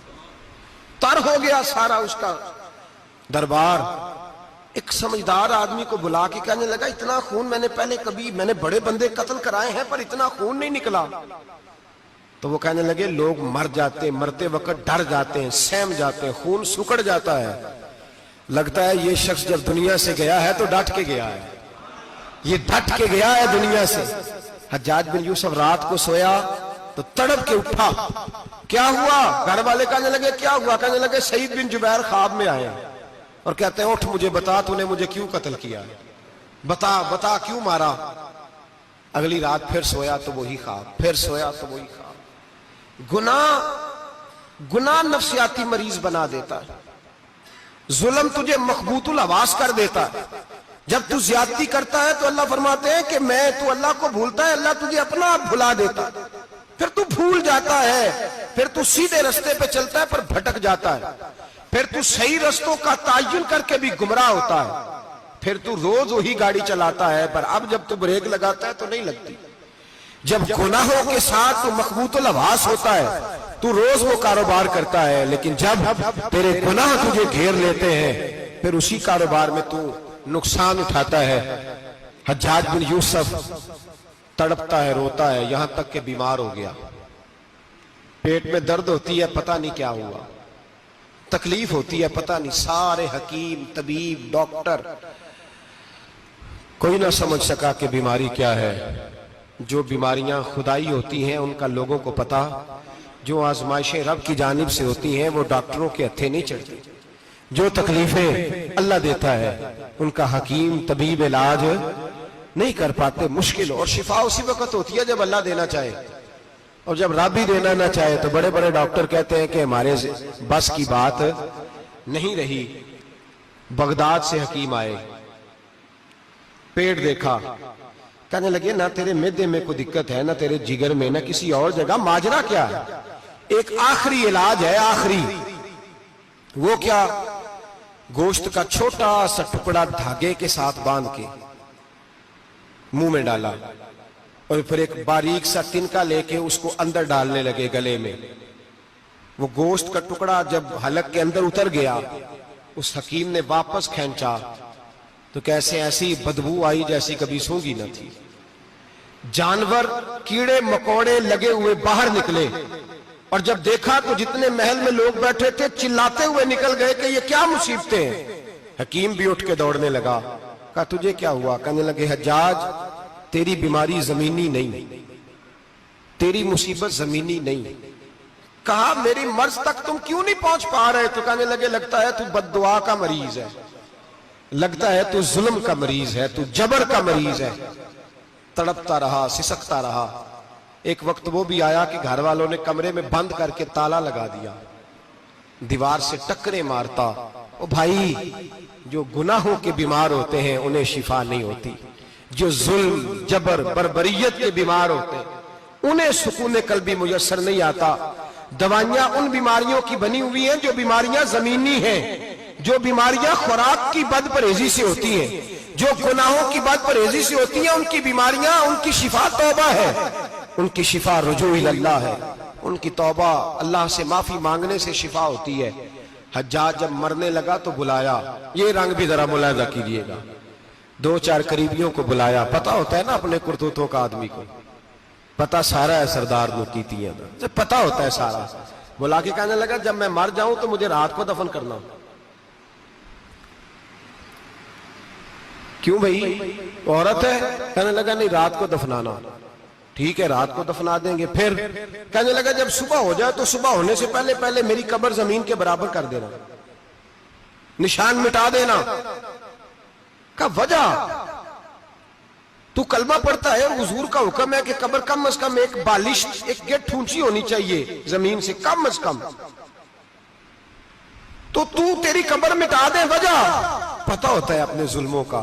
تر ہو گیا سارا اس کا دربار۔ ایک سمجھدار آدمی کو بلا کے کہنے لگا اتنا خون میں نے بڑے بندے قتل کرائے ہیں پر اتنا خون نہیں نکلا۔ تو وہ کہنے لگے لوگ مر جاتے ہیں، مرتے وقت ڈر جاتے ہیں، سہم جاتے ہیں، خون سکڑ جاتا ہے، لگتا ہے یہ شخص جب دنیا سے گیا ہے تو ڈٹ کے گیا ہے، یہ ڈٹ کے گیا ہے دنیا سے۔ حجاج بن یوسف رات کو سویا تو تڑپ کے اٹھا، کیا ہوا؟ گھر والے کہنے لگے کیا ہوا؟ کہنے لگے سعید بن جبیر خواب میں آئے اور کہتے ہیں اٹھ مجھے بتا تو نے مجھے کیوں قتل کیا، بتا کیوں مارا؟ اگلی رات پھر سویا تو وہی خواب، پھر سویا تو وہی خواب۔ گناہ نفسیاتی مریض بنا دیتا ہے، ظلم تجھے مخبوط الحواس کر دیتا ہے۔ جب تو زیادتی کرتا ہے تو اللہ فرماتے ہیں کہ تو اللہ کو بھولتا ہے، اللہ تجھے اپنا آپ بھلا دیتا ہے، پھر تو بھول جاتا ہے، پھر تو سیدھے رستے پہ چلتا ہے پر بھٹک جاتا ہے، پھر تو صحیح رستوں کا تعین کر کے بھی گمراہ ہوتا ہے، پھر تو روز وہی گاڑی چلاتا ہے پر اب جب تو بریک لگاتا ہے تو نہیں لگتی۔ جب گناہوں کے ساتھ تو مخبوط الحواس ہوتا ہے تو روز وہ کاروبار کرتا ہے، لیکن جب تیرے گناہ تجھے گھیر لیتے ہیں پھر اسی کاروبار میں تو نقصان اٹھاتا ہے۔ حجاج بن یوسف تڑپتا ہے، روتا ہے، یہاں تک کہ بیمار ہو گیا، پیٹ میں درد ہوتی ہے، پتہ نہیں کیا ہوا، تکلیف ہوتی ہے، پتہ نہیں، سارے حکیم، طبیب، ڈاکٹر کوئی نہ سمجھ سکا کہ بیماری کیا ہے۔ جو بیماریاں خدائی ہوتی ہیں ان کا لوگوں کو پتا، جو آزمائشیں رب کی جانب سے ہوتی ہیں وہ ڈاکٹروں کے ہتھے نہیں چڑھتی، جو تکلیفیں اللہ دیتا ہے ان کا حکیم طبیب علاج نہیں کر پاتے، مشکل، اور شفا اسی وقت ہوتی ہے جب اللہ دینا چاہے، اور جب رب ہی دینا نہ چاہے تو بڑے بڑے ڈاکٹر کہتے ہیں کہ ہمارے بس کی بات نہیں رہی۔ بغداد سے حکیم آئے، پیٹ دیکھا، کہنے لگے نہ تیرے معدے میں کوئی دقت ہے، نہ تیرے جگر میں، نہ کسی اور جگہ، ماجرا کیا ہے؟ ایک آخری علاج ہے، آخری، وہ کیا؟ گوشت کا چھوٹا سا ٹکڑا دھاگے کے ساتھ باندھ کے منہ میں ڈالا اور پھر ایک باریک سا تنکا لے کے اس کو اندر ڈالنے لگے گلے میں۔ وہ گوشت کا ٹکڑا جب حلق کے اندر اتر گیا، اس حکیم نے واپس کھینچا تو کیسے ایسی بدبو آئی جیسی کبھی سونگی نہ تھی۔ جانور، کیڑے مکوڑے لگے ہوئے باہر نکلے، اور جب دیکھا تو جتنے محل میں لوگ بیٹھے تھے چلاتے ہوئے نکل گئے کہ یہ کیا مصیبتیں ہیں۔ حکیم بھی اٹھ کے دوڑنے لگا، کہا تجھے کیا ہوا؟ کہنے لگے حجاج تیری بیماری زمینی نہیں، تیری مصیبت زمینی نہیں۔ کہا میری مرض تک تم کیوں نہیں پہنچ پا رہے؟ تو کہنے لگے لگتا ہے تو بد دعا کا مریض ہے، لگتا ہے تو ظلم کا مریض ہے، تو جبر کا مریض ہے۔ تڑپتا رہا، سسکتا رہا۔ ایک وقت وہ بھی آیا کہ گھر والوں نے کمرے میں بند کر کے تالا لگا دیا، دیوار سے ٹکرے مارتا۔ او بھائی، جو گناہوں کے بیمار ہوتے ہیں انہیں شفا نہیں ہوتی، جو ظلم، جبر، بربریت کے بیمار ہوتے ہیں انہیں سکون قلبی میسر نہیں آتا۔ دوائیاں ان بیماریوں کی بنی ہوئی ہیں جو بیماریاں زمینی ہیں، جو بیماریاں خوراک کی بد پرہیزی سے ہوتی ہیں، جو گناہوں کی بد پرہیزی سے ہوتی ہیں، ان کی بیماریاں، ان کی شفا توبہ ہے، ان کی شفا رجوع اللہ ہے، ان کی توبہ اللہ سے معافی مانگنے سے شفا ہوتی ہے۔ حجاج جب مرنے لگا تو بلایا، یہ رنگ بھی ذرا ملاحظہ کیجئے گا، دو چار قریبیوں کو بلایا، پتہ ہوتا ہے نا اپنے کرتوتوں کا آدمی کو، پتہ سارا ہے سردار نوکیتیاں دا، پتہ ہوتا ہے سارا۔ بلا کے کہنے لگا جب میں مر جاؤں تو مجھے رات کو دفن کرنا۔ کیوں بھائی، عورت ہے؟ کہنے لگا نہیں، رات کو دفنانا۔ ٹھیک ہے، رات کو دفنا دیں گے۔ پھر کہنے لگا جب صبح ہو جائے تو صبح ہونے سے پہلے پہلے میری قبر زمین کے برابر کر دینا، نشان مٹا دینا۔ کہا وجہ؟ تو کلمہ پڑھتا ہے، حضور کا حکم ہے کہ قبر کم از کم ایک بالش، ایک گٹ اونچی ہونی چاہیے زمین سے، کم از کم، تو تیری قبر مٹا دے، وجہ؟ پتہ ہوتا ہے اپنے ظلموں کا۔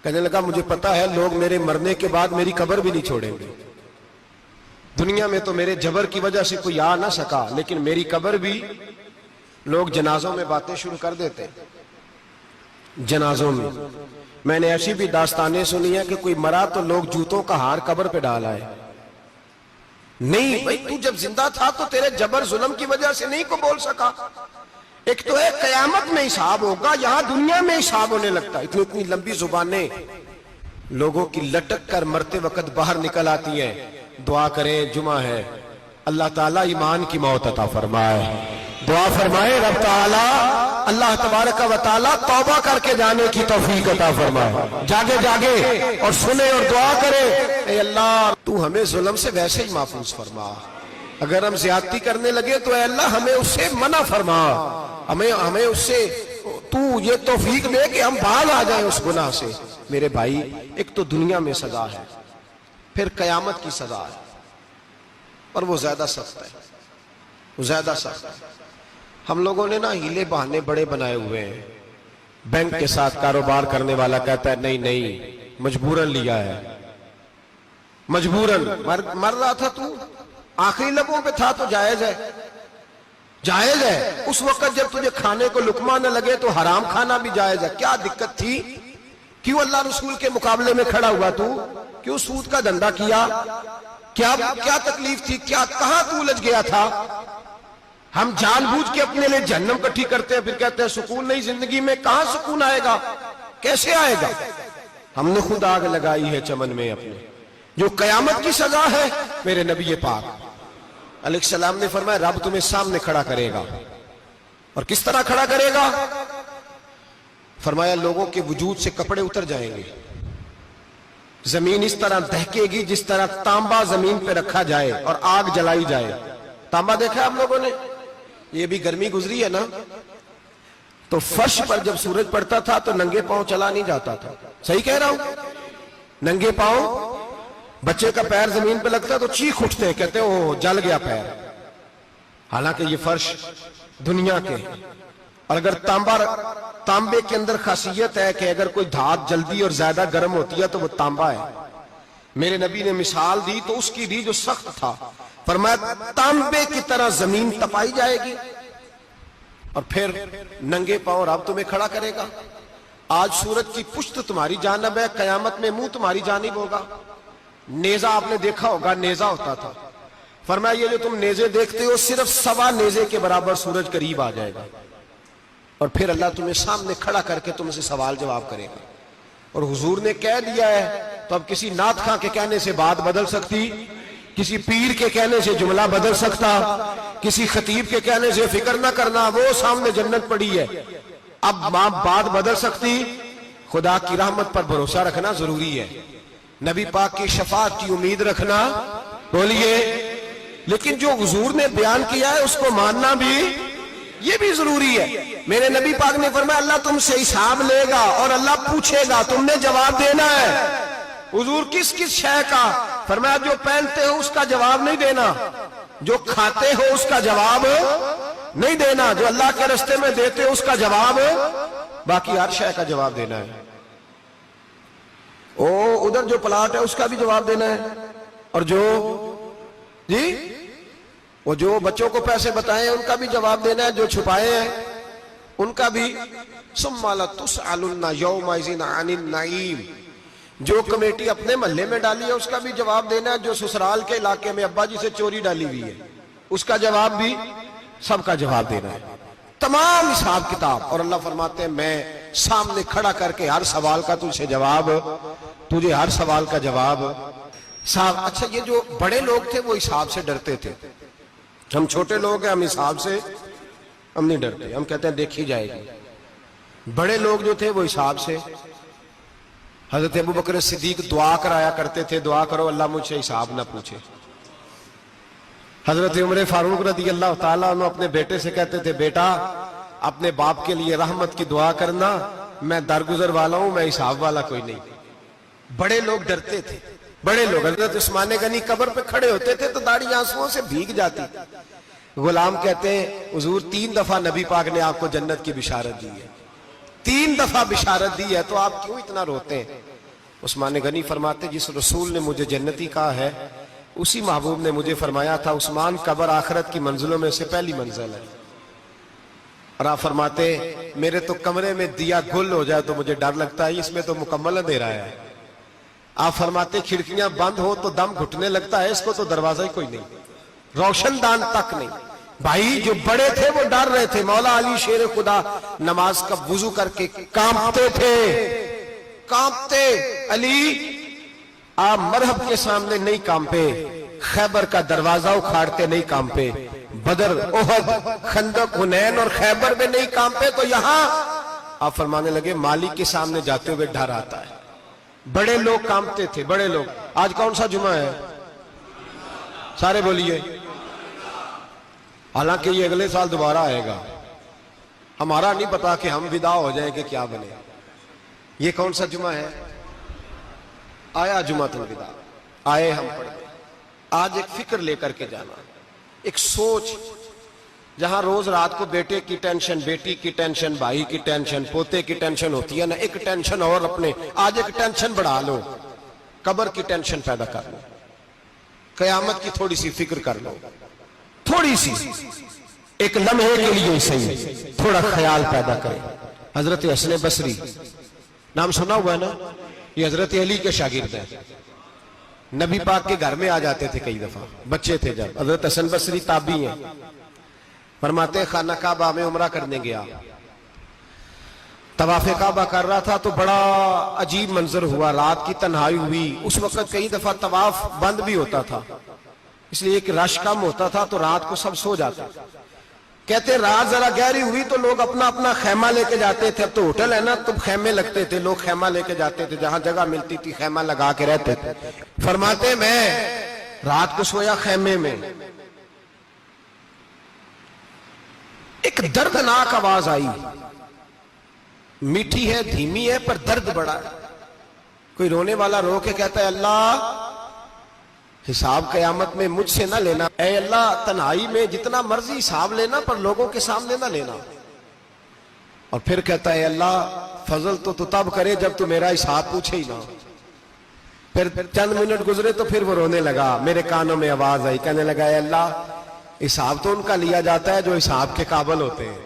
کہنے لگا مجھے پتا ہے لوگ میرے مرنے کے بعد میری قبر بھی نہیں چھوڑیں گے. دنیا میں تو میرے جبر کی وجہ سے کوئی آ نہ سکا، لیکن میری قبر بھی لوگ جنازوں میں باتیں شروع کر دیتے. جنازوں میں نے ایسی بھی داستانیں سنی ہیں کہ کوئی مرا تو لوگ جوتوں کا ہار قبر پہ ڈال آئے. نہیں بھائی، تو جب زندہ تھا تو تیرے جبر ظلم کی وجہ سے نہیں کو بول سکا. ایک تو ہے قیامت میں حساب ہوگا، یہاں دنیا میں حساب ہونے لگتا ہے. اتنی لمبی زبانیں لوگوں کی لٹک کر مرتے وقت باہر نکل آتی ہیں. دعا کریں، جمعہ ہے، اللہ تعالیٰ ایمان کی موت عطا فرمائے. دعا فرمائے رب تعالیٰ اللہ تبارک و تعالیٰ توبہ کر کے جانے کی توفیق عطا فرمائے. جاگے جاگے اور سنے اور دعا کرے، اے اللہ تو ہمیں ظلم سے ویسے ہی محفوظ فرما. اگر ہم زیادتی کرنے لگے تو اے اللہ ہمیں اس سے منع فرما. ہمیں اس سے تو یہ توفیق دے کہ ہم باز آ جائیں اس گناہ سے. میرے بھائی، ایک تو دنیا میں سزا ہے، پھر قیامت کی سزا ہے، اور وہ زیادہ سخت ہے. وہ زیادہ سخت ہے. ہم لوگوں نے نا ہیلے بہانے بڑے بنائے ہوئے ہیں. بینک کے ساتھ کاروبار کرنے والا کہتا ہے نہیں مجبوراً لیا ہے، مجبوراً. مر رہا تھا تو آخری لبوں پہ تھا تو جائز ہے، جائز ہے. اس وقت جب تجھے کھانے کو لقمہ نہ لگے تو حرام کھانا بھی جائز ہے. کیا دقت تھی؟ کیوں اللہ رسول کے مقابلے میں کھڑا ہوا تو؟ کیوں سود کا دھندا کیا؟ کیا تکلیف تھی؟ کہاں تو الجھ گیا تھا؟ ہم جان بوجھ کے اپنے لیے جہنم کٹھی کرتے ہیں، پھر کہتے ہیں سکون نہیں زندگی میں. کہاں سکون آئے گا؟ کیسے آئے گا؟ ہم نے خود آگ لگائی ہے چمن میں اپنے. جو قیامت کی سزا ہے، میرے نبی پاک علیہ السلام نے فرمایا رب تمہیں سامنے کھڑا کرے گا. اور کس طرح کھڑا کرے گا؟ فرمایا لوگوں کے وجود سے کپڑے اتر جائیں گے، زمین اس طرح دہکے گی جس طرح تانبا زمین پہ رکھا جائے اور آگ جلائی جائے. تانبا دیکھا آپ لوگوں نے؟ یہ بھی گرمی گزری ہے نا، تو فرش پر جب سورج پڑتا تھا تو ننگے پاؤں چلا نہیں جاتا تھا. صحیح کہہ رہا ہوں؟ ننگے پاؤں، بچے کا پیر زمین پہ لگتا ہے تو چیخ اٹھتے ہیں، کہتے ہیں اوہ جل گیا پیر. حالانکہ یہ فرش دنیا کے. اور اگر تانبے کے اندر خاصیت ہے کہ اگر کوئی دھات جلدی اور زیادہ گرم ہوتی ہے تو وہ تانبا ہے. میرے نبی نے مثال دی تو اس کی دی جو سخت تھا. فرمایا تانبے کی طرح زمین تپائی جائے گی اور پھر ننگے پاؤں رب تمہیں کھڑا کرے گا. آج سورج کی پشت تمہاری جانب ہے، قیامت میں منہ تمہاری جانب ہوگا. نیزہ آپ نے دیکھا ہوگا، نیزہ ہوتا تھا. فرمایا یہ جو تم نیزے دیکھتے ہو صرف 1.25 نیزے کے برابر سورج قریب آ جائے گا، اور پھر اللہ تمہیں سامنے کھڑا کر کے تم سے سوال جواب کرے گا. اور حضور نے کہہ دیا ہے تو اب کسی نعت خواں کے کہنے سے بات بدل سکتی، کسی پیر کے کہنے سے جملہ بدل سکتا، کسی خطیب کے کہنے سے فکر نہ کرنا وہ سامنے جنت پڑی ہے، اب بات بدل سکتی؟ خدا کی رحمت پر بھروسہ رکھنا ضروری ہے، نبی پاک کی شفاعت کی امید رکھنا. بولیے. لیکن جو حضور نے بیان کیا ہے اس کو ماننا بھی یہ بھی ضروری ہے. میرے نبی پاک نے فرمایا اللہ تم سے حساب لے گا اور اللہ پوچھے گا، تم نے جواب دینا ہے. حضور کس شے کا؟ فرمایا جو پہنتے ہو اس کا جواب نہیں دینا، جو کھاتے ہو اس کا جواب نہیں دینا، جو اللہ کے راستے میں دیتے ہو اس کا جواب، باقی ہر شے کا جواب دینا ہے. ادھر جو پلاٹ ہے اس کا بھی جواب دینا ہے، اور وہ جو بچوں کو پیسے بتائے ہیں ان کا بھی جواب دینا ہے، جو چھپائے ہیں ان کا بھی. ثم لتسألن یومئذ عن النعیم. جو کمیٹی اپنے محلے میں ڈالی ہے اس کا بھی جواب دینا ہے، جو سسرال کے علاقے میں ابا جی سے چوری ڈالی ہوئی ہے اس کا جواب بھی، سب کا جواب دینا ہے، تمام حساب کتاب. اور اللہ فرماتے ہیں میں سامنے کھڑا کر کے ہر سوال کا تجھے ہر سوال کا جواب. اچھا یہ جو بڑے لوگ تھے وہ حساب سے ڈرتے تھے، ہم چھوٹے لوگ ہیں ہم حساب سے ہم نہیں ڈرتے، ہم کہتے ہیں دیکھی جائے گی. بڑے لوگ جو تھے وہ حساب سے. حضرت ابو بکر صدیق دعا کرایا کرتے تھے، دعا کرو اللہ مجھ سے حساب نہ پوچھے. حضرت عمر فاروق رضی اللہ تعالیٰ عنہ اپنے بیٹے سے کہتے تھے بیٹا اپنے باپ کے لیے رحمت کی دعا کرنا، میں درگزر والا ہوں، میں حساب والا کوئی نہیں. بڑے لوگ ڈرتے تھے، بڑے لوگ. حضرت عثمان غنی قبر پہ کھڑے ہوتے تھے تو داڑھی آنسوؤں سے بھیگ جاتی. غلام کہتے ہیں حضور 3 دفعہ نبی پاک نے آپ کو جنت کی بشارت دی ہے، 3 دفعہ بشارت دی ہے، تو آپ کیوں اتنا روتے ہیں؟ عثمان غنی فرماتے جس رسول نے مجھے جنتی کہا ہے اسی محبوب نے مجھے فرمایا تھا عثمان قبر آخرت کی منزلوں میں سے پہلی منزل ہے. اور آپ فرماتے میرے تو کمرے میں دیا گل ہو جائے تو مجھے ڈر لگتا ہے، اس میں تو مکمل اندھیرا ہے. آپ فرماتے کھڑکیاں بند ہو تو دم گھٹنے لگتا ہے، اس کو تو دروازہ ہی کوئی نہیں، روشن دان تک نہیں. بھائی جو بڑے تھے وہ ڈر رہے تھے. مولا علی شیر خدا نماز کا وضو کر کے کانپتے تھے، کانپتے. علی آپ مرحب کے سامنے نہیں کانپے، خیبر کا دروازہ اکھاڑتے نہیں کانپے، بدر احد خندق حنین اور خیبر میں نہیں کانپے، تو یہاں آپ فرمانے لگے مالک کے سامنے جاتے ہوئے ڈر آتا ہے. بڑے لوگ کانپتے تھے، بڑے لوگ. آج کون سا جمعہ ہے؟ سارے بولیے. حالانکہ یہ اگلے سال دوبارہ آئے گا، ہمارا نہیں پتا کہ ہم ودا ہو جائیں کہ کیا بنے. یہ کون سا جمعہ ہے؟ آیا جمعۃ الوداع، آئے ہم پڑھ گئے. آج ایک فکر لے کر کے جانا، ایک سوچ. جہاں روز رات کو بیٹے کی ٹینشن، بیٹی کی ٹینشن، بھائی کی ٹینشن، پوتے کی ٹینشن ہوتی ہے نا، ایک ٹینشن اور اپنے آج ایک ٹینشن بڑھا لو، قبر کی ٹینشن پیدا کر لو، قیامت کی تھوڑی سی فکر کر لو، تھوڑی سی ایک لمحے کے لیے صحیح تھوڑا خیال پیدا کرے. حضرت حسن بصری نام سنا ہوا ہے نا، یہ حضرت علی کے شاگرد ہیں. نبی پاک کے گھر میں آ جاتے تھے کئی دفعہ، بچے تھے جب. حضرت حسن بصری تابعی ہیں. فرماتے خانہ کعبہ میں عمرہ کرنے گیا، طواف کعبہ کر رہا تھا تو بڑا عجیب منظر ہوا. رات کی تنہائی ہوئی. اس وقت کئی دفعہ طواف بند بھی ہوتا تھا، اس لیے کہ رش کم ہوتا تھا تو رات کو سب سو جاتے. کہتے رات ذرا گہری ہوئی تو لوگ اپنا اپنا خیمہ لے کے جاتے تھے. اب تو ہوٹل ہے نا تو خیمے لگتے تھے، لوگ خیمہ لے کے جاتے تھے، جہاں جگہ ملتی تھی خیمہ لگا کے رہتے تھے. فرماتے میں رات کو سویا خیمے میں، ایک دردناک آواز آئی. میٹھی ہے، دھیمی ہے، پر درد بڑا ہے. کوئی رونے والا رو کے کہتا ہے اللہ حساب قیامت میں مجھ سے نہ لینا، اے اللہ تنہائی میں جتنا مرضی حساب لینا پر لوگوں کے سامنے نہ لینا. اور پھر کہتا ہے اللہ فضل تو تب کرے جب تو میرا حساب پوچھے ہی نہ. پھر چند منٹ گزرے تو پھر وہ رونے لگا. میرے کانوں میں آواز آئی، کہنے لگا اے اللہ حساب تو ان کا لیا جاتا ہے جو حساب کے قابل ہوتے ہیں.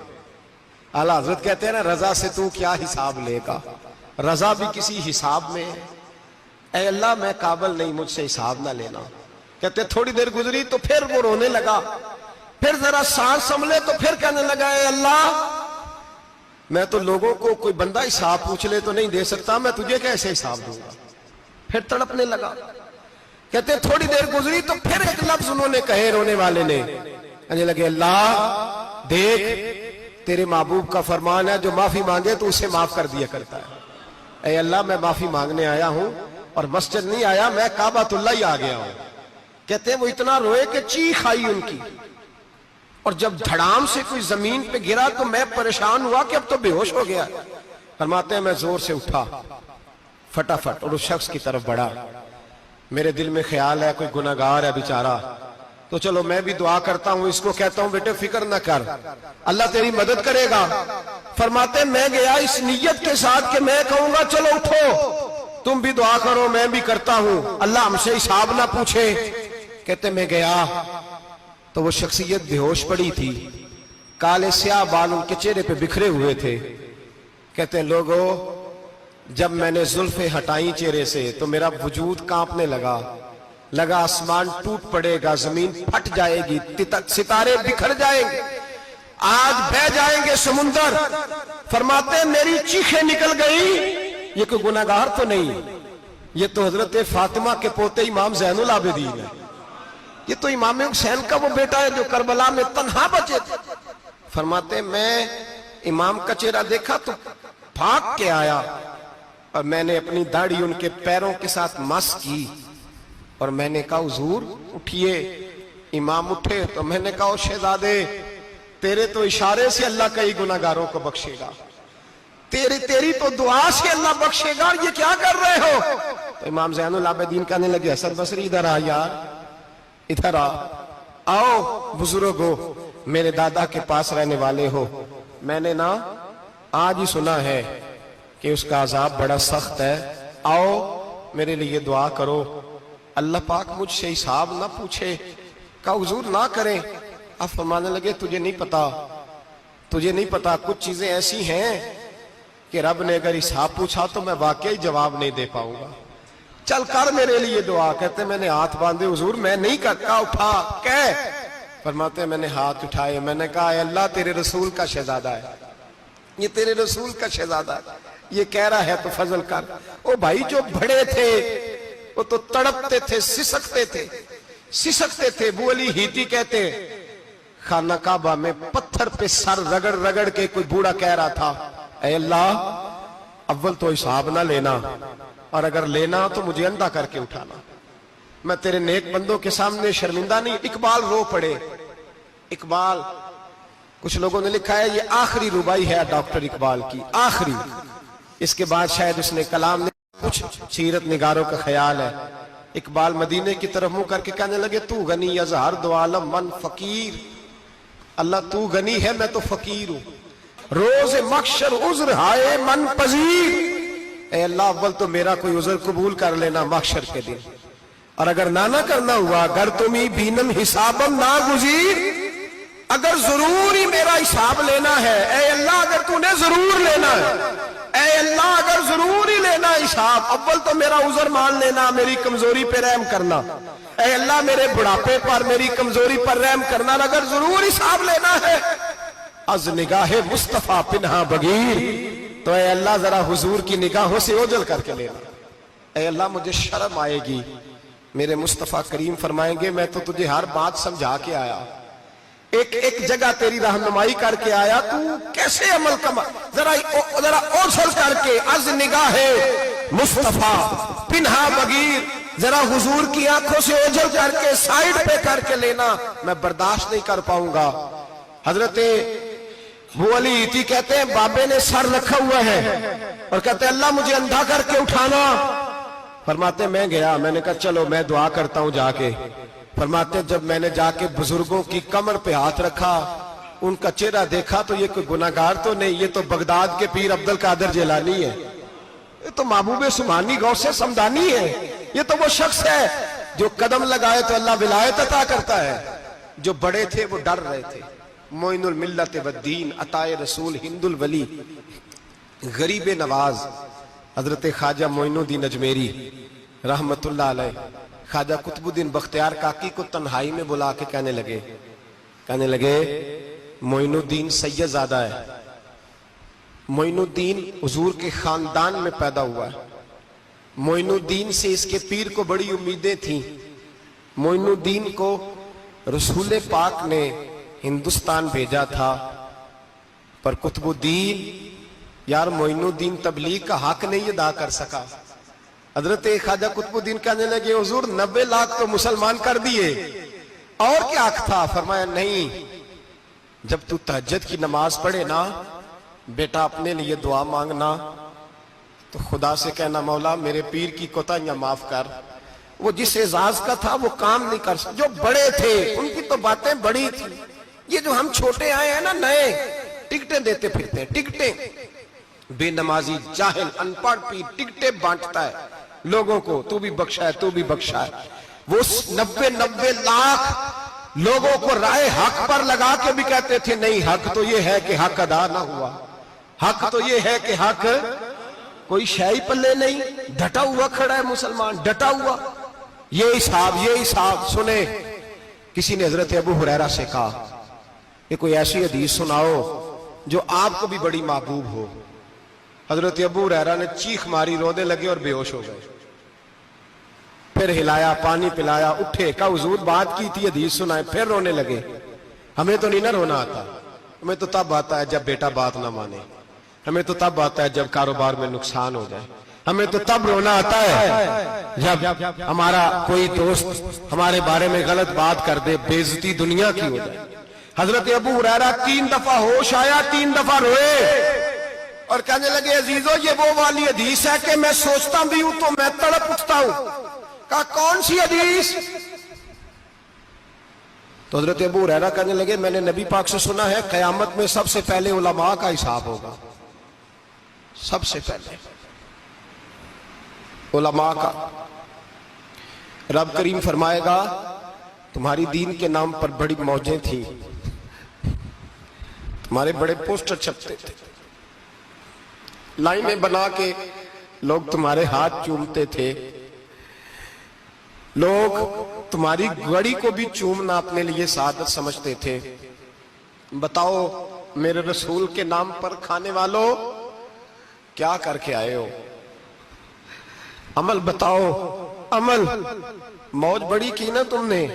اعلیٰ حضرت کہتے ہیں نا رضا سے تو کیا حساب لے گا، رضا بھی کسی حساب میں ہے. اے اللہ میں قابل نہیں، مجھ سے حساب نہ لینا. کہتے تھوڑی دیر گزری تو پھر وہ رونے لگا. پھر ذرا سانس سنبھلے تو پھر کہنے لگا اے اللہ میں تو لوگوں کو کوئی بندہ حساب پوچھ لے تو نہیں دے سکتا، میں تجھے کیسے حساب دوں گا. پھر تڑپنے لگا. کہتے تھوڑی دیر گزری تو پھر ایک لفظ انہوں نے کہے رونے والے نے، کہنے لگے اللہ دیکھ تیرے محبوب کا فرمان ہے جو معافی مانگے تو اسے معاف کر دیا کرتا ہے. اے اللہ میں معافی مانگنے آیا ہوں اور مسجد نہیں آیا، میں کعبۃ اللہ ہی آ گیا ہوں. کہتے ہیں وہ اتنا روئے کہ چیخ آئی ان کی، اور جب دھڑام سے کوئی زمین پہ گرا تو میں پریشان ہوا کہ اب تو بے ہوش ہو گیا. فرماتے ہیں میں زور سے اٹھا فٹافٹ اور اس شخص کی طرف بڑھا. میرے دل میں خیال ہے کوئی گناہگار ہے بیچارہ، تو چلو میں بھی دعا کرتا ہوں. اس کو کہتا ہوں بیٹے فکر نہ کر، اللہ تیری مدد کرے گا. فرماتے میں گیا اس نیت کے ساتھ کہ میں کہوں گا چلو اٹھو تم بھی دعا کرو، میں بھی کرتا ہوں، اللہ ہم سے حساب نہ پوچھے. کہتے میں گیا تو وہ شخصیت بے ہوش پڑی تھی، کالے سیاہ بال ان کے چہرے پہ بکھرے ہوئے تھے. کہتے ہیں لوگوں جب میں نے زلفیں ہٹائیں چہرے سے تو میرا وجود کانپنے لگا آسمان ٹوٹ پڑے گا، زمین پھٹ جائے گی، ستارے بکھر جائیں گے، آج بہہ جائیں گے سمندر. فرماتے ہیں میری چیخیں نکل گئی. یہ کوئی گناہگار تو نہیں، یہ تو حضرت فاطمہ کے پوتے امام زین العابدین ہے، یہ تو امام حسین کا وہ بیٹا ہے جو کربلا میں تنہا بچے تھے. فرماتے ہیں میں امام کا چہرہ دیکھا تو بھاگ کے آیا اور میں نے اپنی داڑھی ان کے پیروں کے ساتھ مس کی اور میں نے کہا حضور اٹھئے. امام اٹھے تو میں نے کہا شہزادے تیرے تو اشارے سے اللہ کئی گناہگاروں کو بخشے گا، تیری تو دعا سے اللہ بخشے گا، یہ کیا کر رہے ہو؟ تو امام زین العابدین کہنے لگے حسن بصری ادھر آ یار، ادھر آؤ بزرگو، میرے دادا کے پاس رہنے والے ہو. میں نے آج ہی سنا ہے کہ اس کا عذاب بڑا سخت ہے، آؤ میرے لیے دعا کرو، اللہ پاک مجھ سے حساب نہ پوچھے، کہا حضور نہ کریں۔ اب فرمانے لگے تجھے نہیں پتا کچھ چیزیں ایسی ہیں کہ رب نے اگر حساب پوچھا تو میں واقعی جواب نہیں دے پاؤں گا، چل کر میرے لیے دعا۔ کہتے میں نے ہاتھ باندھے، حضور میں نہیں کرتا، اٹھا کہہ۔ فرماتے میں نے ہاتھ اٹھائے، میں نے کہا اے اللہ تیرے رسول کا شہزادہ ہے، یہ تیرے رسول کا شہزادہ ہے، یہ کہہ رہا ہے تو فضل کر۔ او بھائی جو بڑے تھے وہ تو تڑپتے تھے، سسکتے تھے۔ ابو علی ہیتی کہتے خانہ کعبہ میں پتھر پہ سر رگڑ رگڑ کے کوئی بوڑھا کہہ رہا تھا اے اللہ اول تو حساب نہ لینا، اور اگر لینا تو مجھے اندھا کر کے اٹھانا، میں تیرے نیک بندوں کے سامنے شرمندہ نہیں۔ اقبال رو پڑے، اقبال کچھ لوگوں نے لکھا ہے یہ آخری ربائی ہے ڈاکٹر اقبال کی، آخری، اس کے بعد شاید اس نے کلام نے کچھ سیرت نگاروں کا خیال ہے۔ اقبال مدینے کی طرف منہ کر کے کہنے لگے تو غنی از ہر دو عالم من فقیر، اللہ تو غنی ہے میں تو فقیر ہوں، روز محشر عذر ہائے من پذیر، اے اللہ اول تو میرا کوئی عذر قبول کر لینا محشر کے دن، اور اگر نہ کرنا ہوا اگر تمہیں بینم حسابم نہ گزیر، اگر ضرور ہی میرا حساب لینا ہے، اے اللہ اگر تو نے ضرور لینا ہے، اے اللہ اگر ضرور ہی لینا حساب، اول تو میرا عذر مان لینا، میری کمزوری پہ رحم کرنا، اے اللہ میرے بڑھاپے پر میری کمزوری پر رحم کرنا، اگر ضرور حساب لینا ہے از نگاہ مصطفیٰ پنہا بغیر، تو اے اللہ ذرا حضور کی نگاہوں سے اوجھل کر کے لینا، اے اللہ مجھے شرم آئے گی۔ میرے مصطفیٰ کریم فرمائیں گے میں تو تجھے ہر بات سمجھا کے آیا، ایک جگہ تیری رہنمائی کر کے آیا، تو کیسے عمل کما، ذرا اوجھل کر کے از نگاہ مصطفیٰ پنہا بغیر، ذرا حضور کی آنکھوں سے اوجھل کر کے سائیڈ پہ کر کے لینا، میں برداشت نہیں کر پاؤں گا۔ حضرت ابو علی ہیتی کہتے ہیں بابے نے سر رکھا ہوا ہے اور کہتے ہیں اللہ مجھے اندھا کر کے اٹھانا۔ فرماتے میں گیا، میں نے کہا چلو میں دعا کرتا ہوں جا کے۔ فرماتے جب میں نے جا کے بزرگوں کی کمر پہ ہاتھ رکھا، ان کا چہرہ دیکھا تو یہ کوئی گناہگار تو نہیں، یہ تو بغداد کے پیر عبد القادر جیلانی ہے، یہ تو محبوب سبحانی غوث سمدانی ہے، یہ تو وہ شخص ہے جو قدم لگائے تو اللہ ولایت عطا کرتا ہے۔ جو بڑے تھے وہ ڈر رہے تھے، معین الملت والدین، عطائے رسول، ہند الولی، غریب نواز حضرت خواجہ معین الدین اجمیری رحمت اللہ علیہ، خواجہ قطب الدین بختیار کاکی کو تنہائی میں بلا کے کہنے لگے معین الدین سید زادہ ہے، معین الدین حضور کے خاندان میں پیدا ہوا ہے، معین الدین سے اس کے پیر کو بڑی امیدیں تھیں، معین الدین کو رسول پاک نے ہندوستان بھیجا تھا، پر قطب الدین یار معین الدین تبلیغ کا حق نہیں ادا کر سکا۔ حضرت خواجہ قطب الدین کہنے لگے حضور 90 لاکھ تو مسلمان کر دیے، اور کیا حق تھا؟ فرمایا نہیں، جب تو تہجد کی نماز پڑھے نا بیٹا اپنے لیے دعا مانگنا تو خدا سے کہنا مولا میرے پیر کی کوتاہیاں معاف کر، وہ جس اعزاز کا تھا وہ کام نہیں کر سکتا، جو بڑے تھے ان کی تو باتیں بڑی تھی، یہ جو ہم چھوٹے آئے ہیں نا نئے، ٹکٹیں دیتے پھرتے ہیں، ٹکٹیں، بے نمازی جاہل ان پڑھ پیر ٹکٹیں بانٹتا ہے لوگوں کو، تو بھی بخشا ہے تو بھی بخشا ہے۔ وہ 90 لاکھ لوگوں کو رائے حق پر لگا کے بھی کہتے تھے نہیں، حق تو یہ ہے کہ حق ادا نہ ہوا، حق تو یہ ہے کہ حق، کوئی شے پلے نہیں، ڈٹا ہوا کھڑا ہے مسلمان، ڈٹا ہوا، یہ حساب سنے۔ کسی نے حضرت ابو ہریرہ سے کہا کہ کوئی ایسی حدیث سناؤ جو آپ کو بھی بڑی محبوب ہو۔ حضرت ابو ہریرہ نے چیخ ماری، رونے لگے اور بے ہوش ہو گئے، پھر ہلایا، پانی پلایا، اٹھے، کہا حضور بات کی تھی حدیث سنائے، پھر رونے لگے۔ ہمیں تو نہیں نہ رونا آتا، ہمیں تو تب آتا ہے جب بیٹا بات نہ مانے، ہمیں تو تب آتا ہے جب کاروبار میں نقصان ہو جائے، ہمیں تو تب رونا آتا ہے جب ہمارا کوئی دوست ہمارے بارے میں غلط بات کر دے، بے عزتی دنیا کی ہو جائے۔ حضرت ابو ہریرہ 3 دفعہ ہوش آیا، 3 دفعہ روئے اور کہنے لگے عزیزو یہ وہ والی حدیث ہے کہ میں سوچتا بھی ہوں تو میں تڑپ اٹھتا ہوں۔ کہا کون سی حدیث؟ تو حضرت ابو ہریرہ کہنے لگے میں نے نبی پاک سے سنا ہے قیامت میں سب سے پہلے علماء کا حساب ہوگا، سب سے پہلے۔ علماء کا۔ رب کریم فرمائے گا تمہاری دین کے نام پر بڑی موجیں تھیں، تمہارے بڑے پوسٹر چھپتے تھے، لائنیں بنا کے لوگ تمہارے ہاتھ چومتے تھے، لوگ تمہاری گڑی کو بھی چومنا اپنے لیے سعادت سمجھتے تھے۔ بتاؤ میرے رسول کے نام پر کھانے والوں کیا کر کے آئے ہو؟ عمل بتاؤ، عمل۔ موج بڑی کی نا تم نے،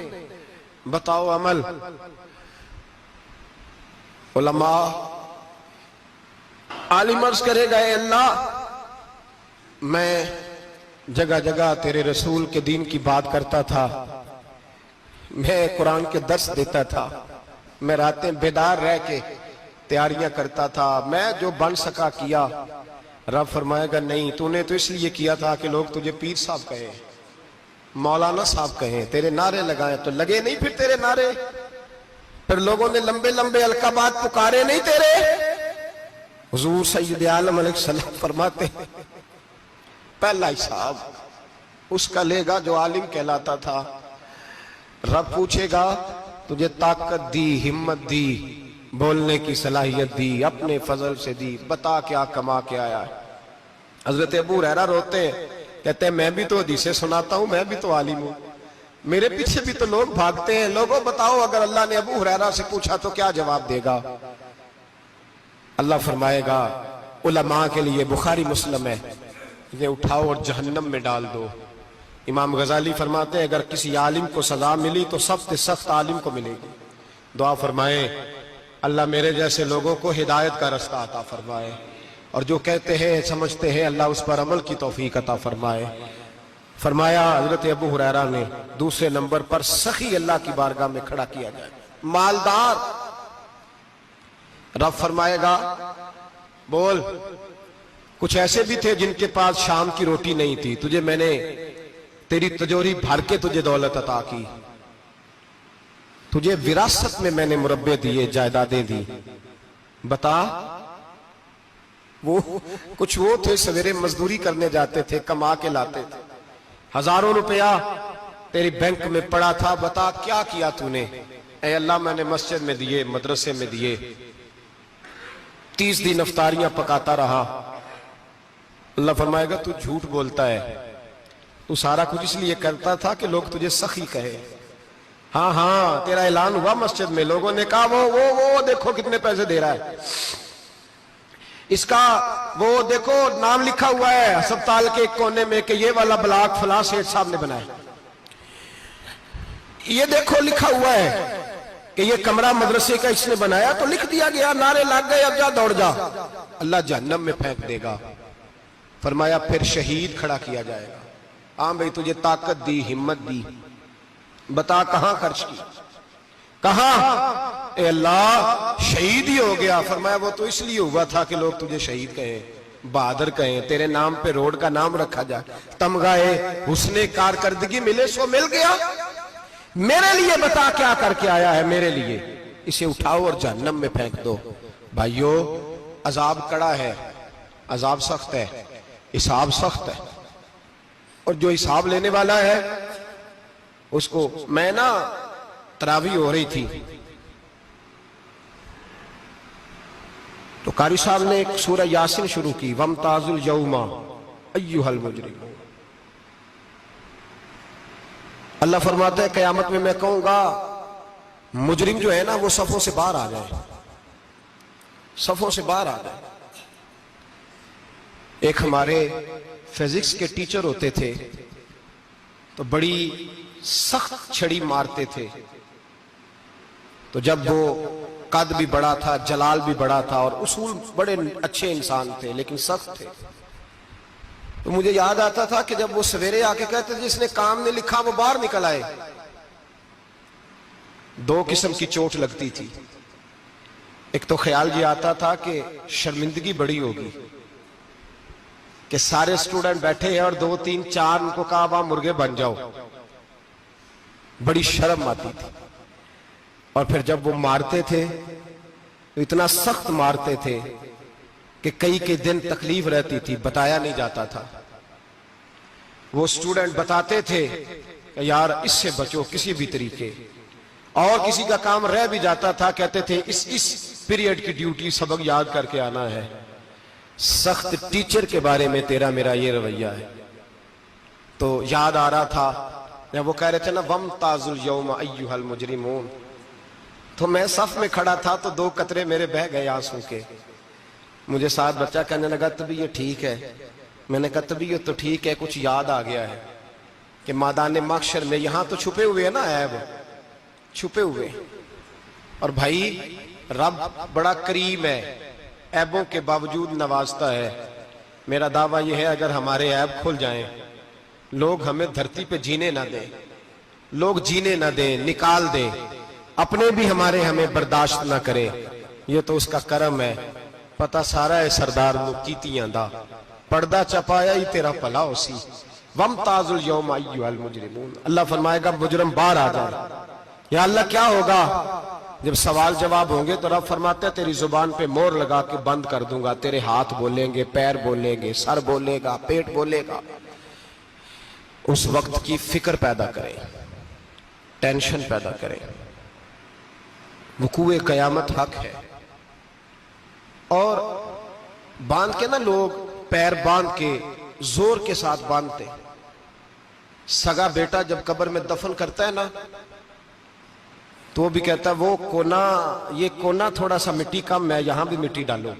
بتاؤ عمل۔ علماء عالم عرض کرے گا اے اللہ میں جگہ جگہ تیرے رسول کے دین کی بات کرتا تھا، میں قرآن کے درس دیتا تھا، میں راتیں بیدار رہ کے تیاریاں کرتا تھا، میں جو بن سکا کیا۔ رب فرمائے گا نہیں، تو نے تو اس لیے کیا تھا کہ لوگ تجھے پیر صاحب کہیں، مولانا صاحب کہیں، تیرے نعرے لگائیں، تو لگے نہیں پھر تیرے نعرے؟ پھر لوگوں نے لمبے لمبے القابات پکارے نہیں تیرے؟ حضور سید عالم علیہ السلام فرماتے ہیں پہلا حساب اس کا لے گا جو عالم کہلاتا تھا۔ رب پوچھے گا تجھے طاقت دی، ہمت دی، بولنے کی صلاحیت دی، اپنے فضل سے دی، بتا کیا کما کے آیا ہے۔ حضرت ابو ہریرہ روتے ہیں، کہتے ہیں میں بھی تو حدیثیں سناتا ہوں، میں بھی تو عالم ہوں، میرے پیچھے بھی تو لوگ بھاگتے ہیں، لوگوں بتاؤ اگر اللہ نے ابو ہریرہ سے پوچھا تو کیا جواب دے گا؟ اللہ فرمائے گا علماء کے لیے بخاری مسلم ہے، انہیں اٹھاؤ اور جہنم میں ڈال دو۔ امام غزالی فرماتے ہیں اگر کسی عالم کو سزا ملی تو سخت سخت عالم کو ملے گی۔ دعا فرمائے اللہ میرے جیسے لوگوں کو ہدایت کا رستہ عطا فرمائے، اور جو کہتے ہیں سمجھتے ہیں اللہ اس پر عمل کی توفیق عطا فرمائے۔ فرمایا حضرت ابو ہریرہ نے دوسرے نمبر پر سخی اللہ کی بارگاہ میں کھڑا کیا جائے، مالدار۔ رب فرمائے گا بول، کچھ ایسے بھی تھے جن کے پاس شام کی روٹی نہیں تھی، تجھے میں نے تیری تجوری بھر کے تجھے دولت عطا کی، تجھے وراثت میں نے مربے دیے، جائیدادیں دی، بتا۔ وہ کچھ وہ تھے سویرے مزدوری کرنے جاتے تھے، کما کے لاتے تھے، ہزاروں روپیہ تیری بینک میں پڑا تھا، بتا کیا کیا تو نے؟ اے اللہ میں نے مسجد میں دیے، مدرسے میں دیے، 30 دن افطاریاں پکاتا رہا۔ اللہ فرمائے گا تو جھوٹ بولتا ہے، تو سارا کچھ اس لیے کرتا تھا کہ لوگ تجھے سخی کہے۔ ہاں ہاں تیرا اعلان ہوا مسجد میں، لوگوں نے کہا وہ دیکھو کتنے پیسے دے رہا ہے، اس کا وہ دیکھو نام لکھا ہوا ہے ہسپتال کے ایک کونے میں کہ یہ والا بلاک فلاں سیٹھ صاحب نے بنایا، یہ دیکھو لکھا ہوا ہے کہ یہ کمرہ مدرسے کا اس نے بنایا، تو لکھ دیا گیا، نعرے لگ گئے، اب جا دوڑ جا۔ اللہ جہنم میں پھینک دے گا۔ فرمایا پھر شہید کھڑا کیا جائے گا، ہاں بھئی تجھے طاقت دی، ہمت دی، بتا کہاں خرچ کی، کہاں؟ اے اللہ شہید ہی ہو گیا۔ فرمایا وہ تو اس لیے ہوا تھا کہ لوگ تجھے شہید کہیں، بہادر کہیں، تیرے نام پہ روڈ کا نام رکھا جائے، تمغہ حسن کارکردگی ملے، سو مل گیا۔ میرے لیے بتا کیا کر کے آیا ہے، میرے لیے، اسے اٹھاؤ اور جہنم میں پھینک دو۔ بھائیو عذاب کڑا ہے، عذاب سخت ہے، حساب سخت ہے، اور جو حساب لینے والا ہے اس کو، میں نا تراویح ہو رہی تھی تو قاری صاحب نے ایک سورہ یاسین شروع کی، وَامْتَازُوا الْيَوْمَ أَيُّهَا الْمُجْرِمُونَ۔ اللہ فرماتا ہے قیامت میں کہوں گا مجرم جو ہے نا وہ صفوں سے باہر آ جائے، صفوں سے باہر آ جائے۔ ایک ہمارے فزکس کے ٹیچر ہوتے تھے تو بڑی سخت چھڑی مارتے تھے، تو جب وہ قد بھی بڑا تھا، جلال بھی بڑا تھا، اور اصول بڑے اچھے انسان تھے لیکن سخت تھے، تو مجھے یاد آتا تھا کہ جب وہ سویرے آ کے کہتے تھے جس نے کام نے لکھا وہ باہر نکل آئے۔ 2 قسم کی چوٹ لگتی تھی، ایک تو خیال یہ آتا تھا کہ شرمندگی بڑی ہوگی کہ سارے اسٹوڈنٹ بیٹھے ہیں اور 2 3 4 ان کو کہا وہاں مرغے بن جاؤ، بڑی شرم آتی تھی۔ اور پھر جب وہ مارتے تھے تو اتنا سخت مارتے تھے کہ کہ کئی دن تکلیف رہتی تھی، بتایا نہیں جاتا تھا۔ وہ اسٹوڈنٹ بتاتے تھے کہ یار اس سے بچو کسی بھی طریقے، اور کسی کا کام رہ بھی جاتا تھا کہتے تھے اس پیریڈ کی ڈیوٹی سبق یاد کر کے آنا ہے۔ سخت ٹیچر کے بارے میں تیرا میرا یہ رویہ ہے۔ تو یاد آ رہا تھا جب وہ کہہ رہے تھے نا وَامْتَازُوا الْيَوْمَ أَيُّهَا الْمُجْرِمُونَ، تو میں صف میں کھڑا تھا تو 2 قطرے میرے بہہ گئے آنسو کے۔ مجھے ساتھ بچہ کہنے لگا طبیعت ٹھیک ہے، میں نے کہا طبیعت تو ٹھیک ہے، کچھ یاد آ گیا ہے کہ میدان محشر میں یہاں تو چھپے ہوئے ہیں نا عیب، چھپے ہوئے، اور بھائی رب بڑا کریم ہے، عیبوں کے باوجود نوازتا ہے۔ میرا دعویٰ یہ ہے اگر ہمارے عیب کھل جائیں، لوگ ہمیں دھرتی پہ جینے نہ دیں، لوگ جینے نہ دیں، نکال دیں، اپنے بھی ہمیں برداشت نہ کریں، یہ تو اس کا کرم ہے۔ پتہ سارا ہے سردار نو کیتیاں دا، پردہ چپایا ہی تیرا پلا ہو سی۔ وَامْتَازُوا الْيَوْمَ أَيُّهَا الْمُجْرِمُونَ، اللہ فرمائے گا مجرم باہر آ جائے۔ یا اللہ کیا ہوگا؟ جب سوال جواب ہوں گے تو رب فرماتے ہیں تیری زبان پہ مور لگا کے بند کر دوں گا، تیرے ہاتھ بولیں گے، پیر بولیں گے، سر بولے گا، پیٹ بولے گا۔ اس وقت کی فکر پیدا کریں، ٹینشن پیدا کریں۔ وقوع قیامت حق ہے، اور باندھ کے نا لوگ پیر باندھ کے زور کے ساتھ باندھتے۔ سگا بیٹا جب قبر میں دفن کرتا ہے نا تو وہ بھی کہتا ہے وہ کونا، یہ کونا تھوڑا سا مٹی کم ہے، یہاں بھی مٹی ڈالو۔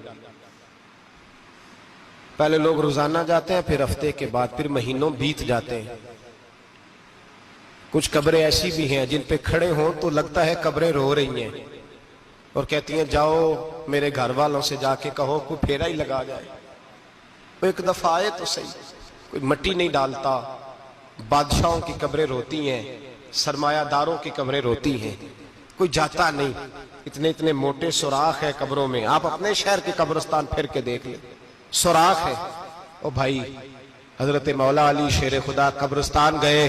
پہلے لوگ روزانہ جاتے ہیں، پھر ہفتے کے بعد، پھر مہینوں بیت جاتے ہیں۔ کچھ قبریں ایسی بھی ہیں جن پہ کھڑے ہوں تو لگتا ہے قبریں رو رہی ہیں اور کہتی ہیں جاؤ میرے گھر والوں سے جا کے کہو کوئی پھیرا ہی لگا جائے، وہ ایک دفعہ آئے تو صحیح۔ کوئی مٹی نہیں ڈالتا۔ بادشاہوں کی قبریں روتی ہیں، سرمایہ داروں کی قبریں روتی ہیں، کوئی جاتا نہیں۔ اتنے اتنے موٹے سوراخ ہے قبروں میں، آپ اپنے شہر کے قبرستان پھر کے دیکھ لیں، سوراخ ہے۔ او بھائی، حضرت مولا علی شیر خدا قبرستان گئے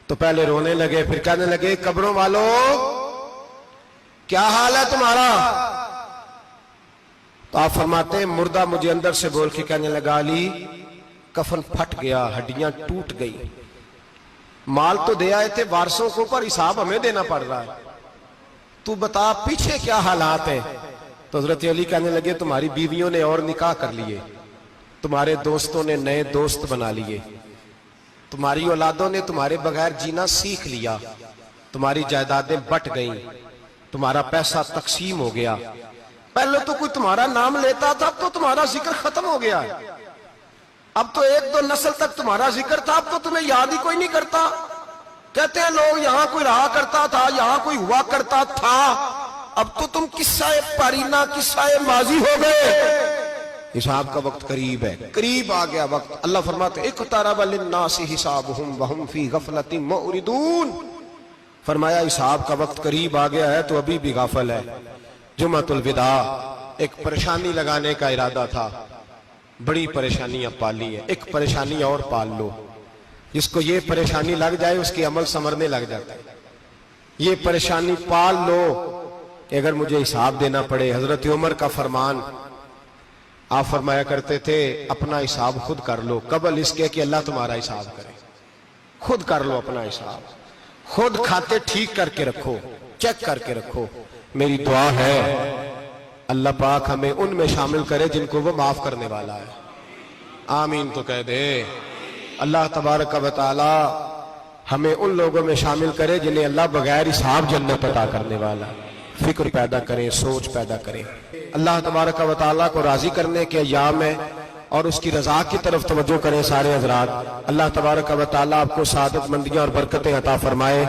تو پہلے رونے لگے، پھر کہنے لگے قبروں والوں کیا حال ہے تمہارا؟ تو آپ فرماتے ہیں مردہ مجھے اندر سے بول کے کہنے لگا علی کفن پھٹ گیا، ہڈیاں ٹوٹ گئی، مال تو دے آئے تھے وارثوں کو پر حساب ہمیں دینا پڑ رہا ہے، تو بتا پیچھے کیا حالات ہیں؟ تو حضرت علی کہنے لگے تمہاری بیویوں نے اور نکاح کر لیے، تمہارے دوستوں نے نئے دوست بنا لیے، تمہاری اولادوں نے تمہارے بغیر جینا سیکھ لیا، تمہاری جائیدادیں بٹ گئیں، تمہارا پیسہ تقسیم ہو گیا۔ پہلے تو کوئی تمہارا نام لیتا تھا، اب تو تمہارا ذکر ختم ہو گیا، اب تو 1-2 نسل تک تمہارا ذکر تھا، اب تو تمہیں یاد ہی کوئی نہیں کرتا۔ کہتے ہیں لوگ یہاں کوئی رہا کرتا تھا، یہاں کوئی ہوا کرتا تھا، اب تو تم قصہ پارینہ، قصہ ماضی ہو گئے۔ حساب کا وقت قریب ہے، قریب آ گیا وقت۔ اللہ فرماتے ہیں اقترب للناس حسابهم وهم فی غفلۃ معرضون، فرمایا حساب کا وقت قریب آ گیا ہے تو ابھی بھی غافل ہے۔ جمعۃ الوداع ایک پریشانی لگانے کا ارادہ تھا، بڑی پریشانیاں پالی ہیں، ایک پریشانی اور پال لو، جس کو یہ پریشانی لگ جائے اس کی عمل ثمرنے لگ جاتا ہے۔ یہ پریشانی پال لو کہ اگر مجھے حساب دینا پڑے۔ حضرت عمر کا فرمان، آپ فرمایا کرتے تھے اپنا حساب خود کر لو قبل اس کے کہ اللہ تمہارا حساب کرے۔ خود کر لو اپنا حساب، خود کھاتے ٹھیک کر کے رکھو، چیک کر کے رکھو۔ میری دعا ہے اللہ پاک ہمیں ان میں شامل کرے جن کو وہ معاف کرنے والا ہے۔ آمین تو کہہ دے۔ اللہ تبارک و تعالی ہمیں ان لوگوں میں شامل کرے جنہیں اللہ بغیر حساب جنت عطا کرنے والا ہے۔ فکر پیدا کریں، سوچ پیدا کریں۔ اللہ تبارک و تعالیٰ کو راضی کرنے کے ایام ہے اور اس کی رضا کی طرف توجہ کریں سارے حضرات۔ اللہ تبارک و تعالیٰ آپ کو سعادت مندیاں اور برکتیں عطا فرمائے۔